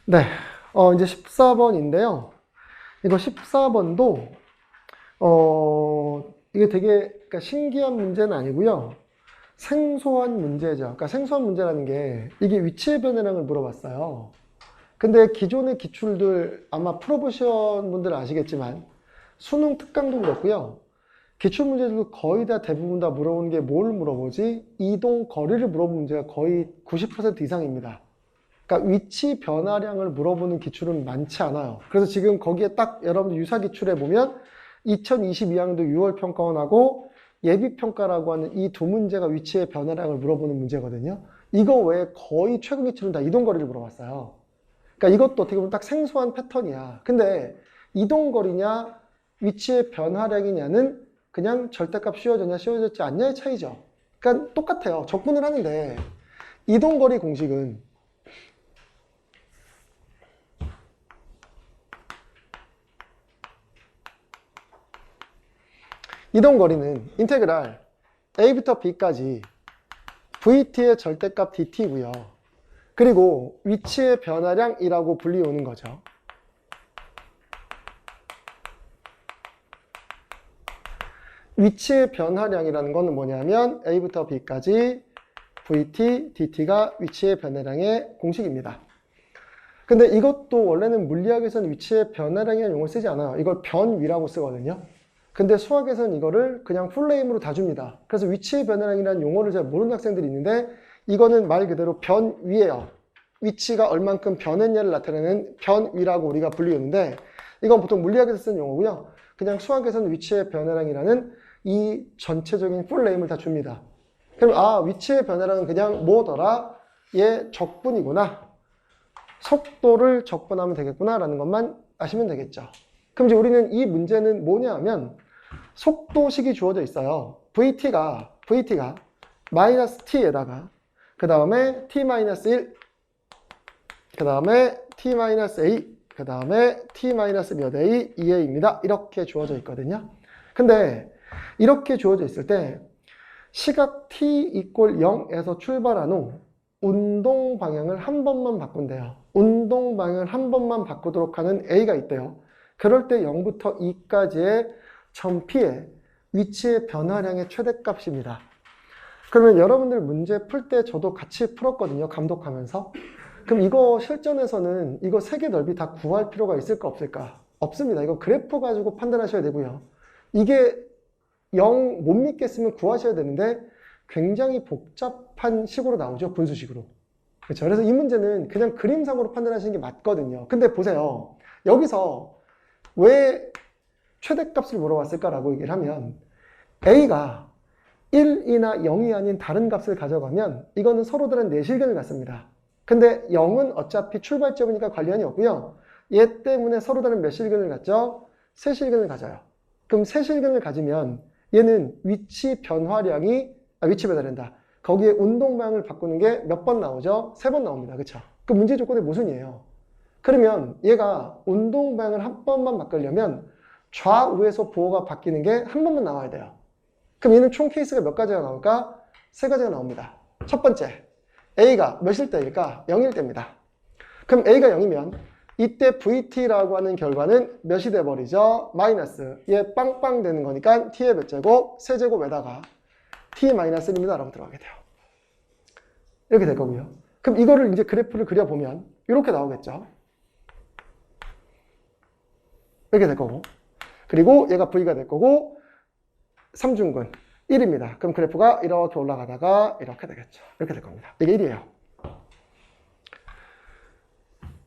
네, 이제 14번인데요. 이거 14번도, 이게 되게 그러니까 신기한 문제는 아니고요. 생소한 문제죠. 그러니까 생소한 문제라는 게 이게 위치의 변화량을 물어봤어요. 근데 기존의 기출들 아마 풀어보신 분들은 아시겠지만 수능 특강도 그렇고요. 기출 문제들도 거의 다 대부분 다 물어보는 게 뭘 물어보지? 이동 거리를 물어보는 문제가 거의 90% 이상입니다. 그러니까 위치 변화량을 물어보는 기출은 많지 않아요. 그래서 지금 거기에 딱 여러분들 유사 기출에 보면 2022학년도 6월 평가원하고 예비평가라고 하는 이 두 문제가 위치의 변화량을 물어보는 문제거든요. 이거 외에 거의 최근 기출은 다 이동거리를 물어봤어요. 그러니까 이것도 어떻게 보면 딱 생소한 패턴이야. 근데 이동거리냐 위치의 변화량이냐는 그냥 절대값 씌워졌냐 씌워졌지 않냐의 차이죠. 그러니까 똑같아요. 적분을 하는데 이동거리 공식은 이동거리는 인테그랄 a부터 b까지 vt의 절대값 dt고요. 그리고 위치의 변화량이라고 불리우는 거죠. 위치의 변화량이라는 거는 뭐냐면 a부터 b까지 vt, dt가 위치의 변화량의 공식입니다. 근데 이것도 원래는 물리학에서는 위치의 변화량이라는 용어를 쓰지 않아요. 이걸 변위라고 쓰거든요. 근데 수학에서는 이거를 그냥 풀네임으로 다 줍니다. 그래서 위치의 변화량이라는 용어를 잘 모르는 학생들이 있는데 이거는 말 그대로 변위예요. 위치가 얼만큼 변했냐를 나타내는 변위라고 우리가 불리우는데 이건 보통 물리학에서 쓰는 용어고요. 그냥 수학에서는 위치의 변화량이라는 이 전체적인 풀네임을 다 줍니다. 그럼 위치의 변화량은 그냥 뭐더라? 얘 적분이구나. 속도를 적분하면 되겠구나 라는 것만 아시면 되겠죠. 그럼 이제 우리는 이 문제는 뭐냐 하면 속도식이 주어져 있어요. VT가 마이너스 T에다가 그 다음에 T-1, 그 다음에 T-A, 그 다음에 T- 몇 A, 2A입니다. 이렇게 주어져 있거든요. 근데 이렇게 주어져 있을 때 시각 T 이퀄 0에서 출발한 후 운동 방향을 한 번만 바꾼대요. 운동 방향을 한 번만 바꾸도록 하는 A가 있대요. 그럴 때 0부터 2까지의 점 P의 위치의 변화량의 최대값입니다. 그러면 여러분들 문제 풀 때 저도 같이 풀었거든요. 감독하면서. 그럼 이거 실전에서는 이거 세개 넓이 다 구할 필요가 있을까 없을까? 없습니다. 이거 그래프 가지고 판단하셔야 되고요. 이게 0 못 믿겠으면 구하셔야 되는데 굉장히 복잡한 식으로 나오죠. 분수식으로. 그렇죠. 그래서 이 문제는 그냥 그림상으로 판단하시는 게 맞거든요. 근데 보세요. 여기서 왜 최대값을 물어봤을까라고 얘기를 하면 A가 1이나 0이 아닌 다른 값을 가져가면 이거는 서로 다른 내실근을 갖습니다. 근데 0은 어차피 출발점이니까 관련이 없고요. 얘 때문에 서로 다른 몇 실근을 갖죠? 세 실근을 가져요. 그럼 세 실근을 가지면 얘는 위치 변화량다. 거기에 운동 방향을 바꾸는 게 몇 번 나오죠? 3번 나옵니다. 그쵸? 그 문제 조건의 모순이에요. 그러면 얘가 운동 방향을 한 번만 바꾸려면 좌우에서 보호가 바뀌는 게 한 번만 나와야 돼요. 그럼 얘는 총 케이스가 몇 가지가 나올까? 3가지가 나옵니다. 첫 번째, A가 몇일 때일까? 0일 때입니다. 그럼 A가 0이면 이때 VT라고 하는 결과는 몇이 돼버리죠? 마이너스. 얘 빵빵 되는 거니까 T의 몇 제곱? 세제곱에다가 T-1입니다. 라고 들어가게 돼요. 이렇게 될 거고요. 그럼 이거를 이제 그래프를 그려보면 이렇게 나오겠죠? 이렇게 될 거고. 그리고 얘가 V가 될 거고 3중근 1입니다. 그럼 그래프가 이렇게 올라가다가 이렇게 되겠죠. 이렇게 될 겁니다. 이게 1이에요.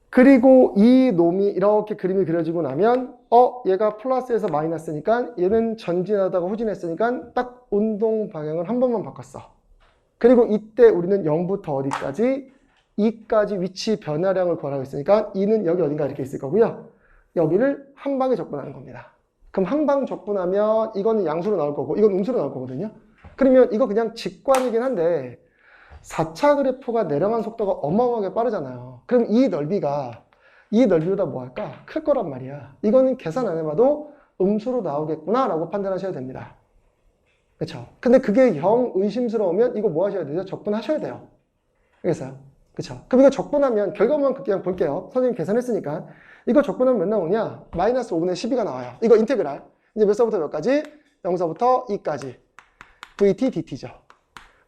그리고 이 놈이 이렇게 그림이 그려지고 나면 얘가 플러스에서 마이너스니까 얘는 전진하다가 후진했으니까 딱 운동 방향을 한 번만 바꿨어. 그리고 이때 우리는 0부터 어디까지? 2까지 위치 변화량을 구하라고 했으니까 2는 여기 어딘가 이렇게 있을 거고요. 여기를 한 방에 적분하는 겁니다. 그럼 한 방 적분하면 이거는 양수로 나올 거고 이건 음수로 나올 거거든요. 그러면 이거 그냥 직관이긴 한데 4차 그래프가 내려간 속도가 어마어마하게 빠르잖아요. 그럼 이 넓이보다 뭐 할까? 클 거란 말이야. 이거는 계산 안 해봐도 음수로 나오겠구나 라고 판단하셔야 됩니다. 그렇죠? 근데 그게 영 의심스러우면 이거 뭐 하셔야 되죠? 적분하셔야 돼요. 알겠어요? 그쵸? 그럼 이거 적분하면 결과만 그냥 볼게요. 선생님 계산했으니까. 이거 적분하면 몇 나오냐? 마이너스 5분의 12가 나와요. 이거 인테그랄. 이제 몇 서부터 몇 가지? 0서부터 2까지. VT, DT죠.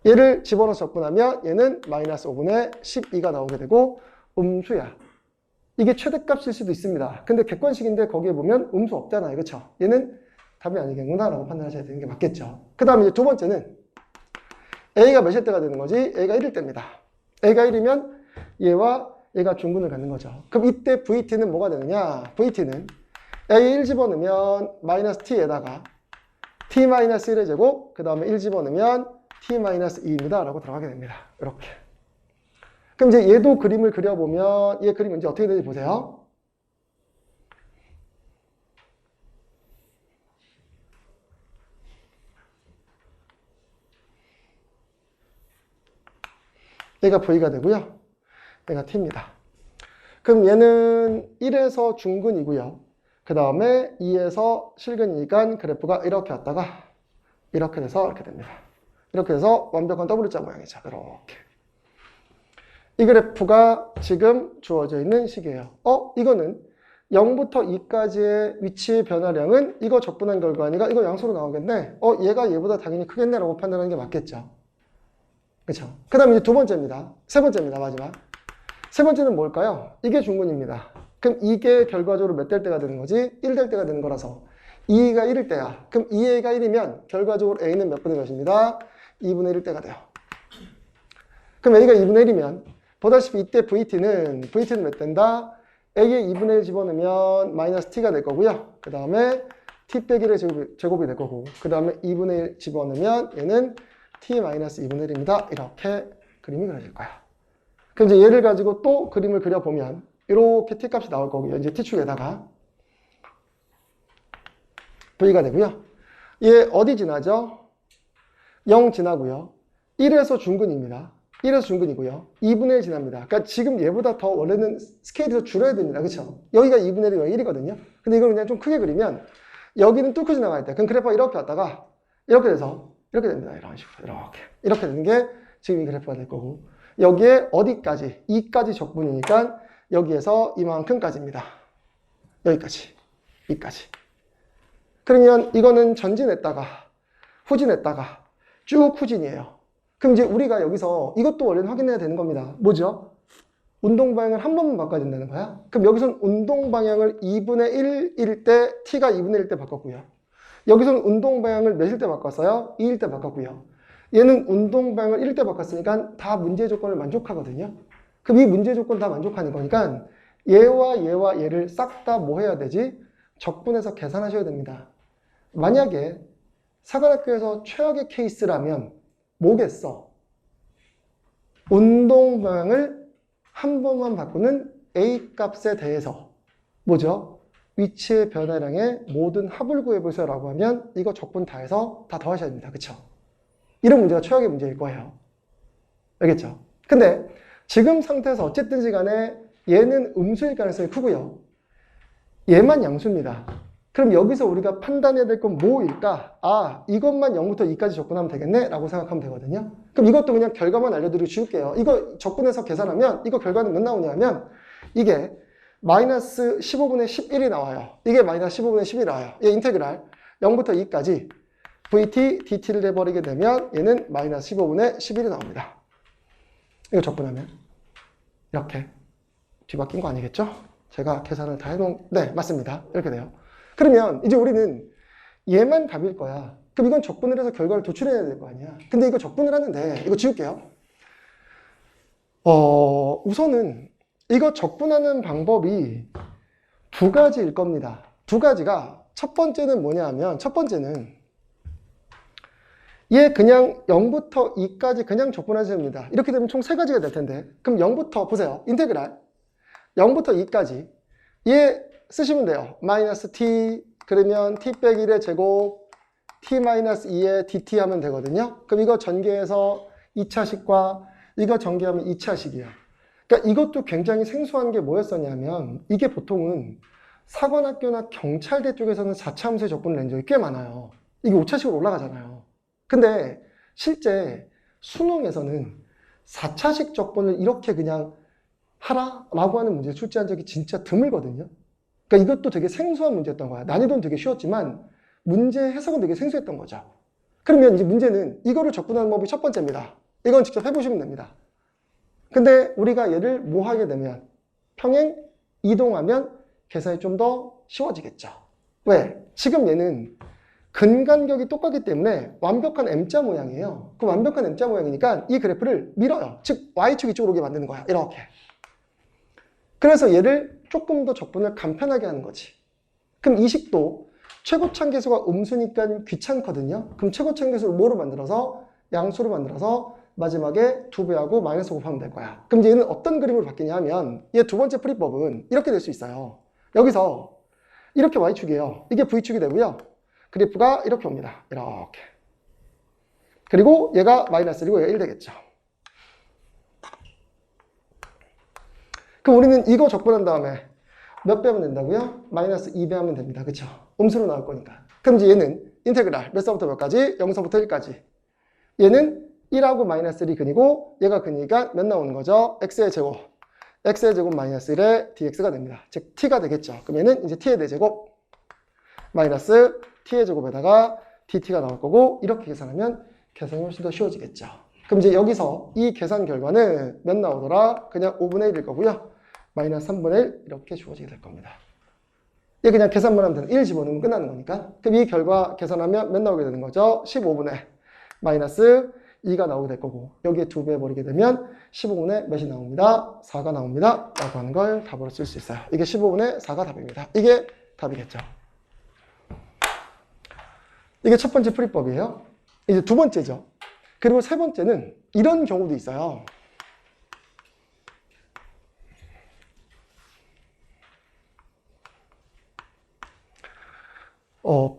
얘를 집어넣어서 적분하면 얘는 마이너스 5분의 12가 나오게 되고 음수야. 이게 최대값일 수도 있습니다. 근데 객관식인데 거기에 보면 음수 없잖아요. 그쵸? 얘는 답이 아니겠구나 라고 판단하셔야 되는 게 맞겠죠. 그 다음에 이제 두 번째는 A가 몇일 때가 되는 거지? A가 1일 때입니다. A가 1이면 얘와 얘가 중근을 갖는 거죠. 그럼 이때 VT는 뭐가 되느냐? VT는 A 1 집어넣으면 마이너스 T에다가 T-1의 제곱, 그 다음에 1 집어넣으면 T-2입니다. 라고 들어가게 됩니다. 이렇게. 그럼 이제 얘도 그림을 그려보면 얘 그림은 이제 어떻게 되는지 보세요. 얘가 V가 되고요. 얘가 T입니다. 그럼 얘는 1에서 중근이고요. 그 다음에 2에서 실근이니까 그래프가 이렇게 왔다가 이렇게 돼서 이렇게 됩니다. 이렇게 돼서 완벽한 W자 모양이죠. 이렇게. 이 그래프가 지금 주어져 있는 식이에요. 이거는 0부터 2까지의 위치의 변화량은 이거 적분한 결과 아니가 이거 양수로 나오겠네. 얘가 얘보다 당연히 크겠네 라고 판단하는 게 맞겠죠. 그렇죠? 그 다음에 이제 두 번째입니다. 세 번째입니다. 마지막. 세 번째는 뭘까요? 이게 중근입니다. 그럼 이게 결과적으로 몇 될 때가 되는 거지? 1 될 때가 되는 거라서 2가 1일 때야. 그럼 2A가 1이면 결과적으로 A는 몇 분의 몇입니다? 2분의 1일 때가 돼요. 그럼 A가 2분의 1이면 보다시피 이때 VT는 몇 된다? A에 2분의 1 집어넣으면 마이너스 T가 될 거고요. 그 다음에 T 빼기 1의 제곱이 될 거고 그 다음에 2분의 1 집어넣으면 얘는 T-2분의 1입니다. 이렇게 그림이 그려질 거야. 그럼 이제 얘를 가지고 또 그림을 그려보면 이렇게 T값이 나올 거고요. 이제 T축에다가 V가 되고요. 얘 어디 지나죠? 0 지나고요. 1에서 중근입니다. 1에서 중근이고요. 2분의 1 지납니다. 그러니까 지금 얘보다 더 원래는 스케일이 더 줄어야 됩니다. 그렇죠? 여기가 2분의 1이 여기 1이거든요. 근데 이걸 그냥 좀 크게 그리면 여기는 뚫고 지나갈 때 그럼 그래프가 이렇게 왔다가 이렇게 돼서 이렇게 됩니다. 이런 식으로 이렇게 되는 게 지금 이 그래프가 될 거고 여기에 어디까지? 2까지 적분이니까 여기에서 이만큼까지입니다. 여기까지. 2까지. 그러면 이거는 전진했다가 후진했다가 쭉 후진이에요. 그럼 이제 우리가 여기서 이것도 원래는 확인해야 되는 겁니다. 뭐죠? 운동 방향을 한 번만 바꿔야 된다는 거야. 그럼 여기서는 운동 방향을 2분의 1일 때 T가 2분의 1일 때 바꿨고요. 여기서는 운동 방향을 몇일 때 바꿨어요? 2일 때 바꿨고요. 얘는 운동 방향을 1일 때 바꿨으니까 다 문제 조건을 만족하거든요. 그럼 이 문제 조건 다 만족하는 거니까 얘와 얘를 싹 다 뭐 해야 되지? 적분해서 계산하셔야 됩니다. 만약에 사관학교에서 최악의 케이스라면 뭐겠어? 운동 방향을 한 번만 바꾸는 A 값에 대해서 뭐죠? 위치의 변화량의 모든 합을 구해보세요 라고 하면 이거 적분 다 해서 다 더하셔야 됩니다. 그쵸? 이런 문제가 최악의 문제일 거예요. 알겠죠? 근데 지금 상태에서 어쨌든지 간에 얘는 음수일 가능성이 크고요. 얘만 양수입니다. 그럼 여기서 우리가 판단해야 될 건 뭐일까? 이것만 0부터 2까지 적분하면 되겠네? 라고 생각하면 되거든요. 그럼 이것도 그냥 결과만 알려드리고 지울게요. 이거 적분해서 계산하면 이거 결과는 몇 나오냐 하면 이게 마이너스 15분의 11이 나와요. 이게 마이너스 15분의 10이 나와요. 얘 인테그랄 0부터 2까지 VT, DT를 해버리게 되면 얘는 마이너스 15분의 11이 나옵니다. 이거 적분하면 이렇게 뒤바뀐 거 아니겠죠? 제가 계산을 다 해놓은, 네, 맞습니다. 이렇게 돼요. 그러면 이제 우리는 얘만 답일 거야. 그럼 이건 적분을 해서 결과를 도출해야 될 거 아니야. 근데 이거 적분을 하는데 이거 지울게요. 우선은 이거 적분하는 방법이 두 가지일 겁니다. 두 가지가 첫 번째는 뭐냐 하면 첫 번째는 얘 그냥 0부터 2까지 그냥 적분하셔야 됩니다. 이렇게 되면 총 세 가지가 될 텐데 그럼 0부터 보세요. 인테그랄 0부터 2까지 얘 쓰시면 돼요. 마이너스 t 그러면 t 빼기 1의 제곱 t-2의 dt 하면 되거든요. 그럼 이거 전개해서 2차식과 이거 전개하면 2차식이에요. 그러니까 이것도 굉장히 생소한 게 뭐였었냐면 이게 보통은 사관학교나 경찰대 쪽에서는 4차 함수의 적분을 낸 적이 꽤 많아요. 이게 5차식으로 올라가잖아요. 근데 실제 수능에서는 4차식 적분을 이렇게 그냥 하라라고 하는 문제 출제한 적이 진짜 드물거든요. 그러니까 이것도 되게 생소한 문제였던 거야. 난이도는 되게 쉬웠지만 문제 해석은 되게 생소했던 거죠. 그러면 이제 문제는 이거를 접근하는 법이 첫 번째입니다. 이건 직접 해보시면 됩니다. 근데 우리가 얘를 뭐 하게 되면 평행 이동하면 계산이 좀 더 쉬워지겠죠. 왜? 지금 얘는 근간격이 똑같기 때문에 완벽한 M자 모양이에요. 그 완벽한 M자 모양이니까 이 그래프를 밀어요. 즉 Y축 이쪽으로 오게 만드는 거야. 이렇게. 그래서 얘를 조금 더 적분을 간편하게 하는 거지. 그럼 이 식도 최고차계수가 음수니까 귀찮거든요. 그럼 최고차계수를 뭐로 만들어서? 양수로 만들어서 마지막에 2배하고 마이너스 곱하면 될 거야. 그럼 이제 얘는 어떤 그림으로 바뀌냐 하면 얘 두 번째 풀이법은 이렇게 될 수 있어요. 여기서 이렇게 Y축이에요. 이게 V축이 되고요. 그래프가 이렇게 옵니다. 이렇게. 그리고 얘가 마이너스 1이고 얘가 1 되겠죠. 그럼 우리는 이거 적분한 다음에 몇 배 하면 된다고요? 마이너스 2배 하면 됩니다. 그쵸? 음수로 나올 거니까. 그럼 이제 얘는 인테그랄 몇 서부터 몇까지? 0서부터 1까지. 얘는 1하고 마이너스 1이 근이고 얘가 근이니까 몇 나오는 거죠? x의 제곱. x의 제곱 마이너스 1의 dx가 됩니다. 즉 t가 되겠죠. 그럼 얘는 이제 t의 대제곱 마이너스 t의 제곱에다가 dt가 나올 거고 이렇게 계산하면 계산이 훨씬 더 쉬워지겠죠. 그럼 이제 여기서 이 계산 결과는 몇 나오더라? 그냥 5분의 1일 거고요. 마이너스 3분의 1 이렇게 주어지게 될 겁니다. 얘 그냥 계산만 하면 되는 1 집어넣으면 끝나는 거니까. 그럼 이 결과 계산하면 몇 나오게 되는 거죠? 15분의 마이너스 2가 나오게 될 거고 여기에 2배 해버리게 되면 15분의 몇이 나옵니다? 4가 나옵니다. 라고 하는 걸 답으로 쓸 수 있어요. 이게 15분의 4가 답입니다. 이게 답이겠죠. 이게 첫 번째 풀이법이에요. 이제 두 번째죠. 그리고 세 번째는 이런 경우도 있어요.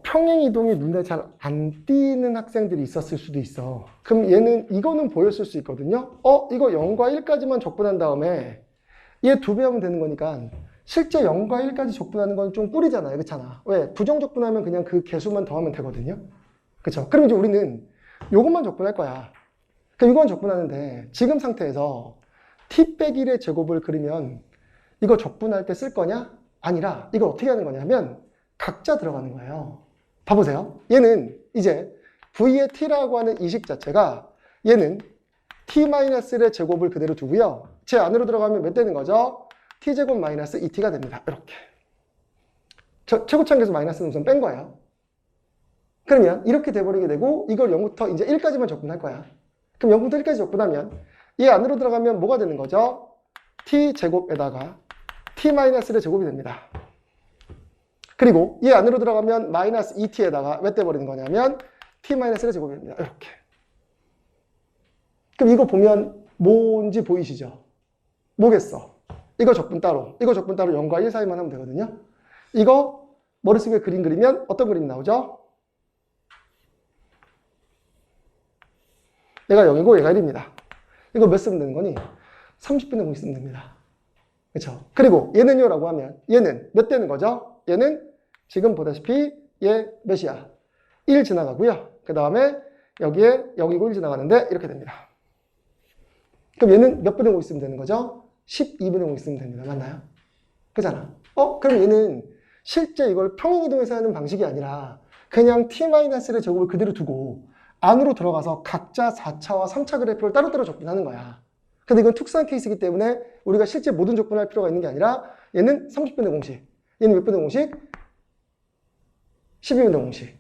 평행이동이 눈에 잘 안 띄는 학생들이 있었을 수도 있어. 그럼 얘는 이거는 보였을 수 있거든요. 이거 0과 1까지만 적분한 다음에 얘 2배 하면 되는 거니까 실제 0과 1까지 적분하는 건 좀 꿀이잖아요. 그렇잖아. 왜? 부정 적분하면 그냥 그 개수만 더하면 되거든요. 그렇죠? 그럼 이제 우리는 요것만 적분할 거야. 그럼 이건 적분하는데 지금 상태에서 t 빼기 1의 제곱을 그리면 이거 적분할 때 쓸 거냐? 아니라 이걸 어떻게 하는 거냐면 각자 들어가는 거예요. 봐보세요. 얘는 이제 v의 t라고 하는 이 식 자체가 얘는 t-1의 제곱을 그대로 두고요. 제 안으로 들어가면 몇 되는 거죠? t제곱 마이너스 2t가 됩니다. 이렇게. 최고차계수 마이너스 우선 뺀 거예요. 그러면 이렇게 돼버리게 되고 이걸 0부터 이제 1까지만 적분할 거야. 그럼 0부터 1까지 적분하면 얘 안으로 들어가면 뭐가 되는 거죠? t제곱에다가 t-의 제곱이 됩니다. 그리고 얘 안으로 들어가면 마이너스 2t에다가 몇 돼버리는 거냐면 t-의 제곱이 됩니다. 이렇게. 그럼 이거 보면 뭔지 보이시죠? 뭐겠어? 이거 적분 따로, 이거 적분 따로 0과 1 사이만 하면 되거든요. 이거 머릿속에 그림 그리면 어떤 그림이 나오죠? 얘가 0이고 얘가 1입니다. 이거 몇 쓰면 되는 거니? 30분의 0 쓰면 됩니다. 그렇죠? 그리고 얘는요 라고 하면 얘는 몇 되는 거죠? 얘는 지금 보다시피 얘 몇이야? 1 지나가고요. 그 다음에 여기에 0이고 1 지나가는데 이렇게 됩니다. 그럼 얘는 몇 분의 5 있으면 되는 거죠? 12분의 5 있으면 됩니다. 맞나요? 그잖아. 그럼 얘는 실제 이걸 평행이동해서 하는 방식이 아니라 그냥 t-의 제곱을 그대로 두고 안으로 들어가서 각자 4차와 3차 그래프를 따로따로 적분하는 거야. 근데 이건 특수한 케이스이기 때문에 우리가 실제 모든 적분할 필요가 있는 게 아니라 얘는 30분의 공식, 얘는 몇 분의 공식? 12분의 공식.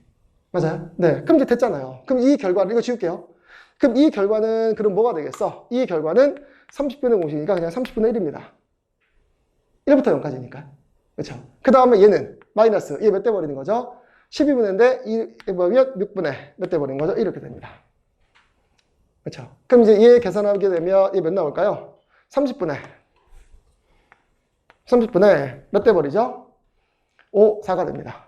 맞아요? 네. 그럼 이제 됐잖아요. 그럼 이 결과를, 이거 지울게요. 그럼 이 결과는 그럼 뭐가 되겠어? 이 결과는 30분의 공식이니까 그냥 30분의 1입니다. 1부터 0까지니까. 그렇죠? 그 다음에 얘는 마이너스, 얘 몇 대 버리는 거죠? 12분의인데 이 보면 6분의 몇 대 버린 거죠? 이렇게 됩니다. 그렇죠? 그럼 이제 얘 계산하게 되면 얘 몇 나올까요? 30분의 몇 대 버리죠? 5, 4가 됩니다.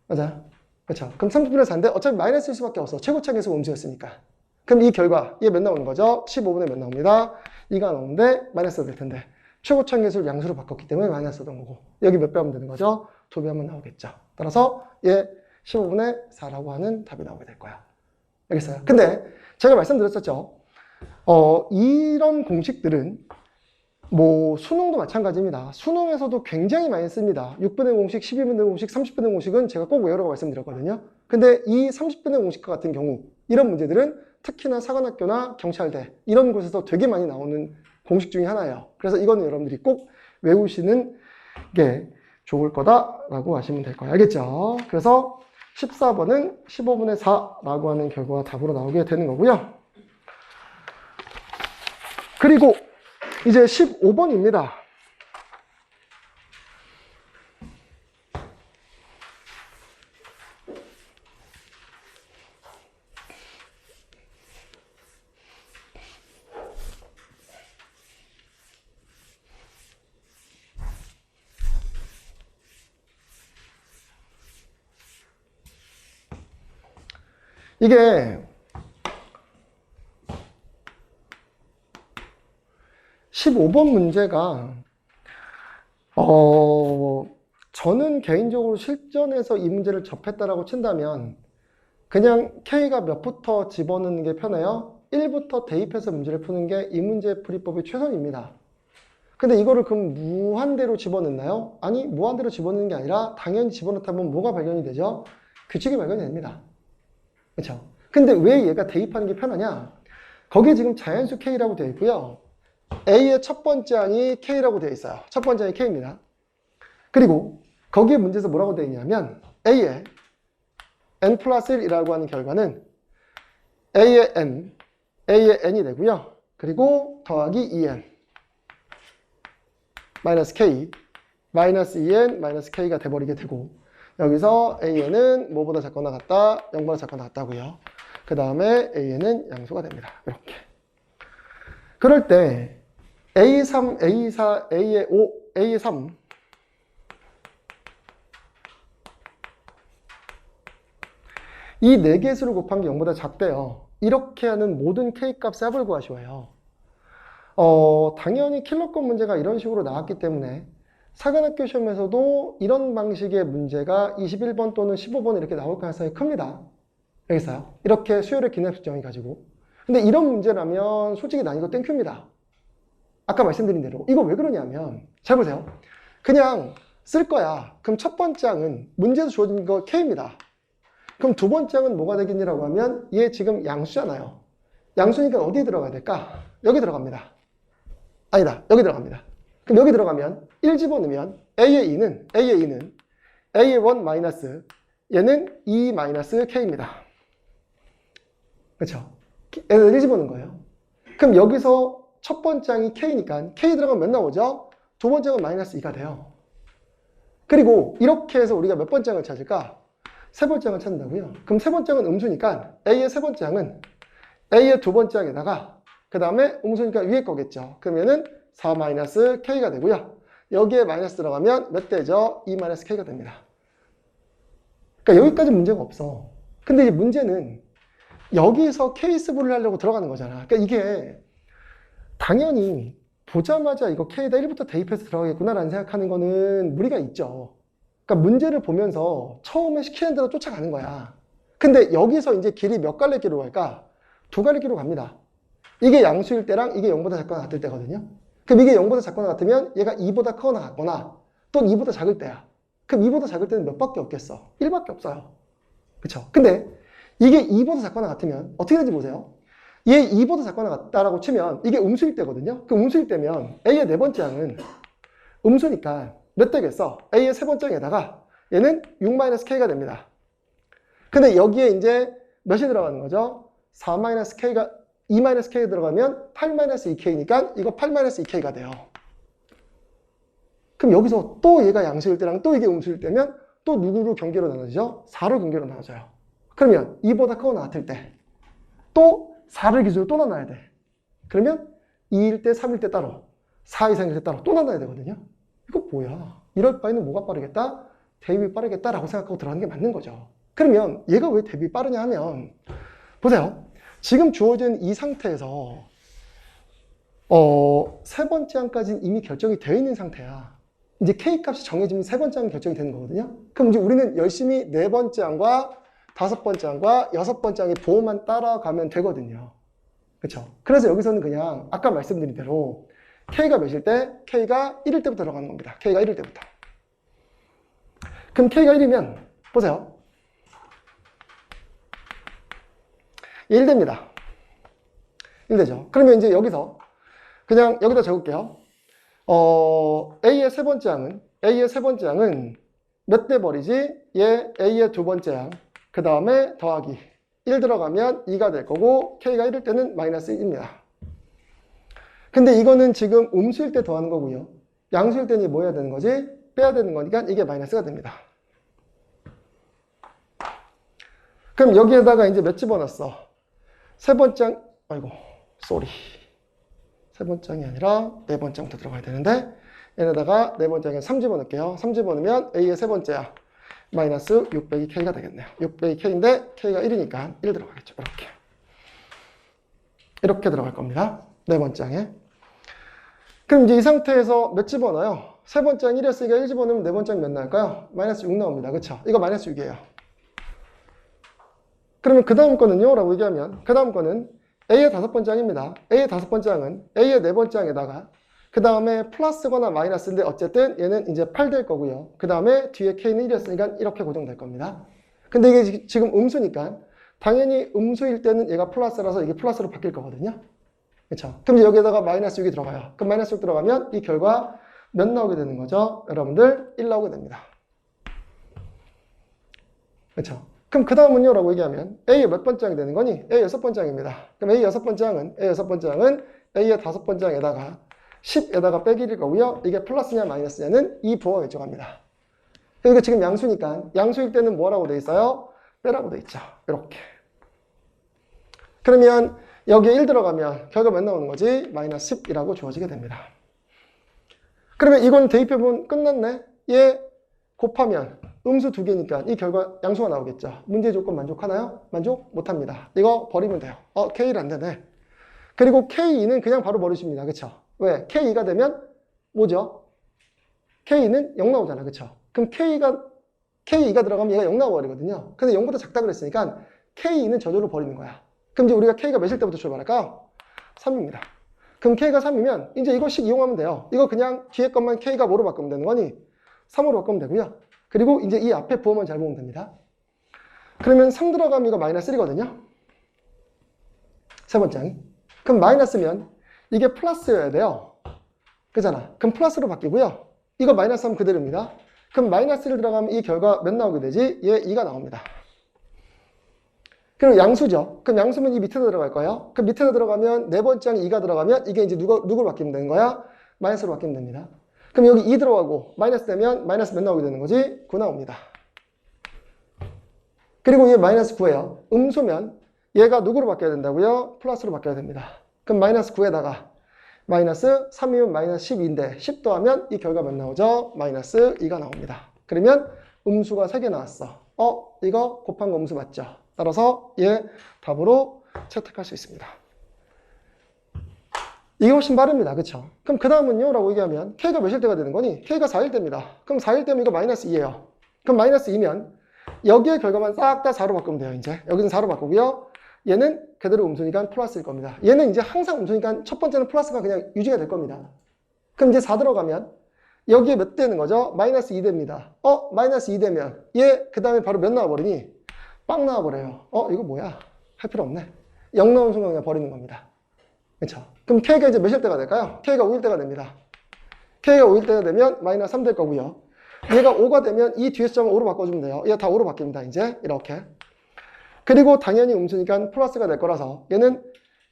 맞아요? 그렇죠? 그럼 30분의 4인데 어차피 마이너스일 수밖에 없어. 최고차계수 음수였으니까. 그럼 이 결과 얘 몇 나오는 거죠? 15분의 몇 나옵니다. 2가 나오는데 마이너스가 될 텐데 최고차계수를 양수로 바꿨기 때문에 마이너스였던 거고 여기 몇 배 하면 되는 거죠? 2배 하면 나오겠죠. 따라서 얘 15분의 4라고 하는 답이 나오게 될 거야. 알겠어요? 근데 제가 말씀드렸었죠. 이런 공식들은 뭐 수능도 마찬가지입니다. 수능에서도 굉장히 많이 씁니다. 6분의 공식, 12분의 공식, 30분의 공식은 제가 꼭 외우라고 말씀드렸거든요. 근데 이 30분의 공식과 같은 경우 이런 문제들은 특히나 사관학교나 경찰대 이런 곳에서 되게 많이 나오는 공식 중에 하나예요. 그래서 이거는 여러분들이 꼭 외우시는 게 좋을 거다라고 하시면 될 거예요. 알겠죠? 그래서 14번은 15분의 4라고 하는 결과가 답으로 나오게 되는 거고요. 그리고 이제 15번입니다. 이게 15번 문제가 저는 개인적으로 실전에서 이 문제를 접했다라고 친다면 그냥 K가 몇부터 집어넣는 게 편해요? 1부터 대입해서 문제를 푸는 게 이 문제 풀이법의 최선입니다. 근데 이거를 그럼 무한대로 집어넣나요? 아니, 무한대로 집어넣는 게 아니라 당연히 집어넣다면 뭐가 발견이 되죠? 규칙이 발견이 됩니다. 그렇죠? 근데 왜 얘가 대입하는 게 편하냐? 거기에 지금 자연수 K라고 되어 있고요. A의 첫 번째 항이 K라고 되어 있어요. 첫 번째 항이 K입니다. 그리고 거기에 문제에서 뭐라고 되어 있냐면 A의 n 플러스 1이라고 하는 결과는 A의 n이 되고요. 그리고 더하기 2n 마이너스 K 마이너스 2n 마이너스 K가 돼버리게 되고 여기서 AN은 뭐보다 작거나 같다? 0보다 작거나 같다고요. 그 다음에 AN은 양수가 됩니다. 이렇게. 그럴 때 A3, A4, A5, A3 이 네 개의 수를 곱한 게 0보다 작대요. 이렇게 하는 모든 K값의 합을 구하셔요. 당연히 킬러권 문제가 이런 식으로 나왔기 때문에 사관학교 시험에서도 이런 방식의 문제가 21번 또는 15번 이렇게 나올 가능성이 큽니다. 알겠어요? 이렇게 수열의 기납 수정이 가지고. 근데 이런 문제라면 솔직히 난이도 땡큐입니다. 아까 말씀드린 대로. 이거 왜 그러냐면 잘 보세요. 그냥 쓸 거야. 그럼 첫 번째 항은 문제에서 주어진 거 K입니다. 그럼 두 번째 항은 뭐가 되겠냐라고 하면 얘 지금 양수잖아요. 양수니까 어디에 들어가야 될까? 여기 들어갑니다. 아니다. 여기 들어갑니다. 그럼 여기 들어가면 1 집어넣으면 A의 2는 A의 1 마이너스 얘는 2 마이너스 K입니다. 그렇죠? 얘는 1 집어넣은 거예요. 그럼 여기서 첫 번째 항이 K니까 K 들어가면 몇 나오죠? 두 번째 항은 마이너스 2가 돼요. 그리고 이렇게 해서 우리가 몇 번째 항을 찾을까? 세 번째 항을 찾는다고요. 그럼 세 번째 항은 음수니까 A의 세 번째 항은 A의 두 번째 항에다가 그 다음에 음수니까 위에 거겠죠. 그러면은 4-K가 되고요. 여기에 마이너스 들어가면 몇 대죠? 2-K가 됩니다. 그러니까 여기까지 문제가 없어. 근데 이제 문제는 여기서 케이스 분을 하려고 들어가는 거잖아. 그러니까 이게 당연히 보자마자 이거 K에다 1부터 대입해서 들어가겠구나라는 생각하는 거는 무리가 있죠. 그러니까 문제를 보면서 처음에 시키는 대로 쫓아가는 거야. 근데 여기서 이제 길이 몇 갈래 길로 갈까? 두 갈래 길로 갑니다. 이게 양수일 때랑 이게 0보다 작거나 같을 때거든요. 그럼 이게 0보다 작거나 같으면 얘가 2보다 크거나 같거나 또는 2보다 작을 때야. 그럼 2보다 작을 때는 몇 밖에 없겠어? 1밖에 없어요. 그쵸? 근데 이게 2보다 작거나 같으면 어떻게 되는지 보세요. 얘 2보다 작거나 같다라고 치면 이게 음수일 때거든요. 그럼 음수일 때면 A의 네 번째 항은 음수니까 몇 되겠어? A의 세 번째 항에다가 얘는 6-K가 됩니다. 근데 여기에 이제 몇이 들어가는 거죠? 4-K가 2-K가 들어가면 8-2K니까 이거 8-2K가 돼요. 그럼 여기서 또 얘가 양수일 때랑 또 이게 음수일 때면 또 누구로 경계로 나눠지죠? 4로 경계로 나눠져요. 그러면 2보다 크거나 같을 때 또 4를 기준으로 또 나눠야 돼. 그러면 2일 때, 3일 때 따로, 4 이상일 때 따로 또 나눠야 되거든요. 이거 뭐야? 이럴 바에는 뭐가 빠르겠다? 대입이 빠르겠다라고 생각하고 들어가는 게 맞는 거죠. 그러면 얘가 왜 대입이 빠르냐 하면 보세요. 지금 주어진 이 상태에서 세 번째 항까지는 이미 결정이 되어 있는 상태야. 이제 K값이 정해지면 세 번째 항 결정이 되는 거거든요. 그럼 이제 우리는 열심히 네 번째 항과 다섯 번째 항과 여섯 번째 항의 보호만 따라가면 되거든요. 그쵸? 그래서 여기서는 그냥 아까 말씀드린 대로 K가 몇일 때? K가 1일 때부터 들어가는 겁니다. K가 1일 때부터. 그럼 K가 1이면 보세요. 1됩니다. 1되죠. 그러면 이제 여기서 그냥 여기다 적을게요. A의 세 번째 항은 몇 대 버리지? 얘 A의 두 번째 항. 그 다음에 더하기. 1 들어가면 2가 될 거고 K가 1일 때는 마이너스 1입니다. 근데 이거는 지금 음수일 때 더하는 거고요. 양수일 때는 뭐 해야 되는 거지? 빼야 되는 거니까 이게 마이너스가 됩니다. 그럼 여기에다가 이제 몇 집어넣었어? 세 번째 항, 아이고, 쏘리. 세 번째 항이 아니라 네 번째 항부터 들어가야 되는데 얘네다가 네 번째 항에 3 집어넣을게요. 3 집어넣으면 A의 세 번째 항 마이너스 6 빼기 K가 되겠네요. 6 빼기 K인데 K가 1이니까 1 들어가겠죠. 이렇게 들어갈 겁니다. 네 번째 항에. 그럼 이제 이 상태에서 몇 집어넣어요? 세 번째 항 1이었으니까 1 집어넣으면 네 번째 항 몇 나올까요? 마이너스 6 나옵니다. 그쵸? 이거 마이너스 6이에요. 그러면 그 다음 거는요? 라고 얘기하면 그 다음 거는 A의 다섯 번째 항입니다. A의 다섯 번째 항은 A의 네 번째 항에다가 그 다음에 플러스거나 마이너스인데 어쨌든 얘는 이제 8 될 거고요. 그 다음에 뒤에 K는 1이었으니까 이렇게 고정될 겁니다. 근데 이게 지금 음수니까 당연히 음수일 때는 얘가 플러스라서 이게 플러스로 바뀔 거거든요. 그렇죠? 그럼 여기에다가 마이너스 6이 들어가요. 그럼 마이너스 6 들어가면 이 결과 몇 나오게 되는 거죠? 여러분들 1 나오게 됩니다. 그렇죠? 그럼 그 다음은요? 라고 얘기하면 A의 몇 번째 항이 되는 거니? A 여섯 번째 항입니다. 그럼 A 여섯 번째 항은 A의 다섯 번째 항에다가 10에다가 빼기 1일 거고요. 이게 플러스냐 마이너스냐는 이 부호가 정합니다. 이거 지금 양수니까 양수일 때는 뭐라고 돼 있어요? 빼라고 돼 있죠. 이렇게. 그러면 여기에 1 들어가면 결과 몇 나오는 거지? 마이너스 10이라고 주어지게 됩니다. 그러면 이건 대입해보면 끝났네. 얘 곱하면 음수 두 개니까 이 결과 양수가 나오겠죠. 문제 조건 만족하나요? 만족 못합니다. 이거 버리면 돼요. K1 안 되네. 그리고 K2는 그냥 바로 버리십니다. 그쵸? 왜? K2가 되면 뭐죠? K2는 0 나오잖아. 그쵸? 그럼 K2가 들어가면 얘가 0 나와버리거든요. 근데 0보다 작다 그랬으니까 K2는 저절로 버리는 거야. 그럼 이제 우리가 K가 몇일 때부터 출발할까요? 3입니다. 그럼 K가 3이면 이제 이거씩 이용하면 돼요. 이거 그냥 뒤에 것만 K가 뭐로 바꾸면 되는 거니? 3으로 바꾸면 되고요. 그리고 이제 이 앞에 부호만 잘 보면 됩니다. 그러면 3 들어가면 이거 마이너스 1이거든요. 세 번째 항이. 그럼 마이너스면 이게 플러스여야 돼요. 그잖아. 그럼 플러스로 바뀌고요. 이거 마이너스 하면 그대로입니다. 그럼 마이너스 1 들어가면 이 결과 몇 나오게 되지? 얘 2가 나옵니다. 그럼 양수죠. 그럼 양수면 이 밑에다 들어갈 거예요. 그럼 밑에다 들어가면 네 번째 항 2가 들어가면 이게 이제 누구로 바뀌면 되는 거야? 마이너스로 바뀌면 됩니다. 그럼 여기 2 들어가고 마이너스 되면 마이너스 몇 나오게 되는 거지? 9 나옵니다. 그리고 얘 마이너스 9예요. 음수면 얘가 누구로 바뀌어야 된다고요? 플러스로 바뀌어야 됩니다. 그럼 마이너스 9에다가 마이너스 3이면 마이너스 12인데 10 더하면 이 결과 몇 나오죠? 마이너스 2가 나옵니다. 그러면 음수가 3개 나왔어. 이거 곱한 거 음수 맞죠? 따라서 얘 답으로 채택할 수 있습니다. 이게 훨씬 빠릅니다. 그쵸? 그럼 그 다음은요? 라고 얘기하면 K가 몇일 때가 되는 거니? K가 4일 때입니다. 그럼 4일 때면 이거 마이너스 2예요. 그럼 마이너스 2면 여기의 결과만 싹 다 4로 바꾸면 돼요. 이제 여기는 4로 바꾸고요. 얘는 그대로 음수니까 플러스일 겁니다. 얘는 이제 항상 음수니까 첫 번째는 플러스가 그냥 유지가 될 겁니다. 그럼 이제 4 들어가면 여기에 몇 되는 거죠? 마이너스 2 됩니다. 마이너스 2 되면 얘 그 다음에 바로 몇 나와버리니? 빵 나와버려요. 이거 뭐야? 할 필요 없네. 0 나온 순간 그냥 버리는 겁니다. 그렇죠? 그럼 K가 이제 몇일 때가 될까요? K가 5일 때가 됩니다. K가 5일 때가 되면 마이너스 3 될 거고요. 얘가 5가 되면 이 뒤에 숫자만 5로 바꿔주면 돼요. 얘 다 5로 바뀝니다. 이제 이렇게. 그리고 당연히 음수니까 플러스가 될 거라서 얘는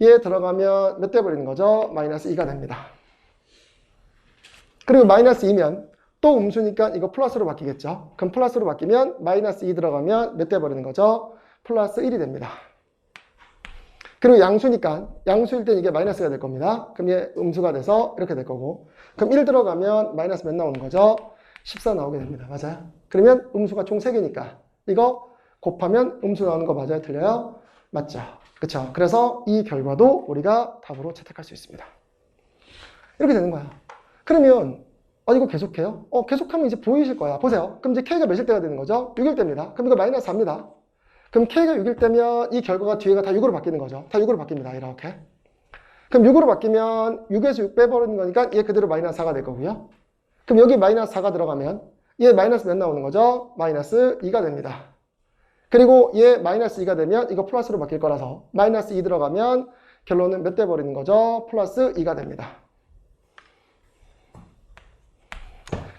얘 들어가면 몇 대 버리는 거죠? 마이너스 2가 됩니다. 그리고 마이너스 2면 또 음수니까 이거 플러스로 바뀌겠죠? 그럼 플러스로 바뀌면 마이너스 2 들어가면 몇 대 버리는 거죠? 플러스 1이 됩니다. 그리고 양수니까 양수일 땐 이게 마이너스가 될 겁니다. 그럼 얘 음수가 돼서 이렇게 될 거고 그럼 1 들어가면 마이너스 몇 나오는 거죠? 14 나오게 됩니다. 맞아요? 그러면 음수가 총 3개니까 이거 곱하면 음수 나오는 거 맞아요? 틀려요? 맞죠? 그쵸? 그래서 이 결과도 우리가 답으로 채택할 수 있습니다. 이렇게 되는 거야. 그러면 이거 계속해요? 계속하면 이제 보이실 거야. 보세요. 그럼 이제 K가 몇일 때가 되는 거죠? 6일 때입니다. 그럼 이거 마이너스 4입니다. 그럼 K가 6일 때면 이 결과가 뒤에가 다 6으로 바뀌는 거죠. 다 6으로 바뀝니다. 이렇게. 그럼 6으로 바뀌면 6에서 6 빼버리는 거니까 얘 그대로 마이너스 4가 될 거고요. 그럼 여기 마이너스 4가 들어가면 얘 마이너스 몇 나오는 거죠? 마이너스 2가 됩니다. 그리고 얘 마이너스 2가 되면 이거 플러스로 바뀔 거라서 마이너스 2 들어가면 결론은 몇 대 버리는 거죠? 플러스 2가 됩니다.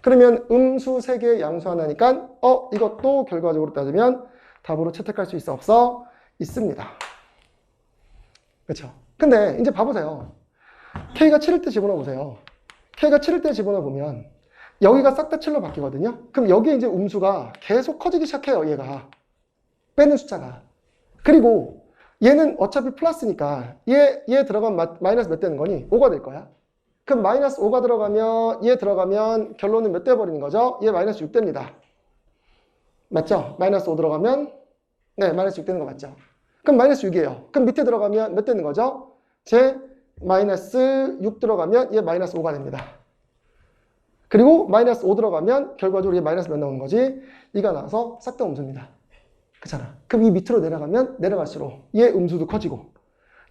그러면 음수 3개, 양수 하나니까 이것도 결과적으로 따지면 답으로 채택할 수 있어? 없어? 있습니다. 그렇죠? 근데 이제 봐보세요. K가 7일 때 집어넣어 보세요. K가 7일 때 집어넣어 보면 여기가 싹 다 7로 바뀌거든요. 그럼 여기 이제 음수가 계속 커지기 시작해요. 얘가 빼는 숫자가. 그리고 얘는 어차피 플러스니까 얘 들어가면 마이너스 몇 되는 거니? 5가 될 거야. 그럼 마이너스 5가 들어가면 얘 들어가면 결론은 몇 대 버리는 거죠? 얘 마이너스 6 됩니다. 맞죠? 마이너스 5 들어가면 네, 마이너스 6 되는 거 맞죠? 그럼 마이너스 6이에요. 그럼 밑에 들어가면 몇 되는 거죠? 제 마이너스 6 들어가면 얘 마이너스 5가 됩니다. 그리고 마이너스 5 들어가면 결과적으로 얘 마이너스 몇 나오는 거지? 2가 나와서 싹 다 음수입니다. 그렇잖아. 그럼 이 밑으로 내려가면 내려갈수록 얘 음수도 커지고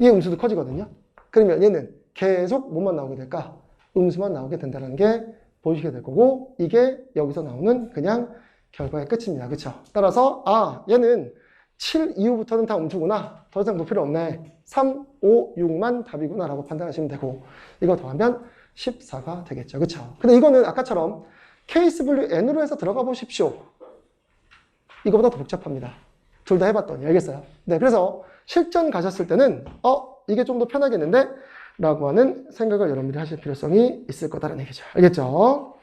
얘 음수도 커지거든요. 그러면 얘는 계속 뭐만 나오게 될까? 음수만 나오게 된다는 게 보이시게 될 거고 이게 여기서 나오는 그냥 결과의 끝입니다. 그렇죠? 따라서 얘는 7 이후부터는 다 음수구나. 더 이상 볼 필요 없네. 3, 5, 6만 답이구나 라고 판단하시면 되고 이거 더하면 14가 되겠죠. 그렇죠? 근데 이거는 아까처럼 케이스 분류 N으로 해서 들어가 보십시오. 이거보다 더 복잡합니다. 둘 다 해봤더니 알겠어요? 네, 그래서 실전 가셨을 때는 이게 좀 더 편하겠는데? 라고 하는 생각을 여러분들이 하실 필요성이 있을 거다라는 얘기죠. 알겠죠?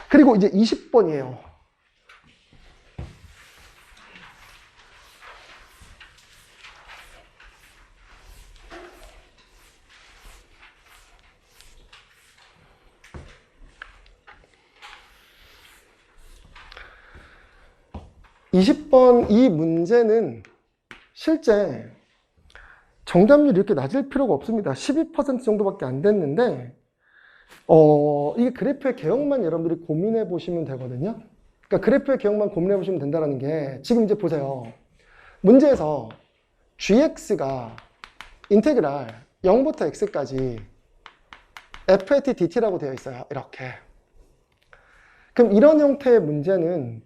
그리고 이제 20번이에요. 이 문제는 실제 정답률이 이렇게 낮을 필요가 없습니다. 12% 정도밖에 안 됐는데 이게 그래프의 개형만 여러분들이 고민해 보시면 되거든요. 그러니까 그래프의 개형만 고민해 보시면 된다는 게 지금 이제 보세요. 문제에서 gx가 인테그랄 0부터 x까지 f(at) dt라고 되어 있어요. 이렇게. 그럼 이런 형태의 문제는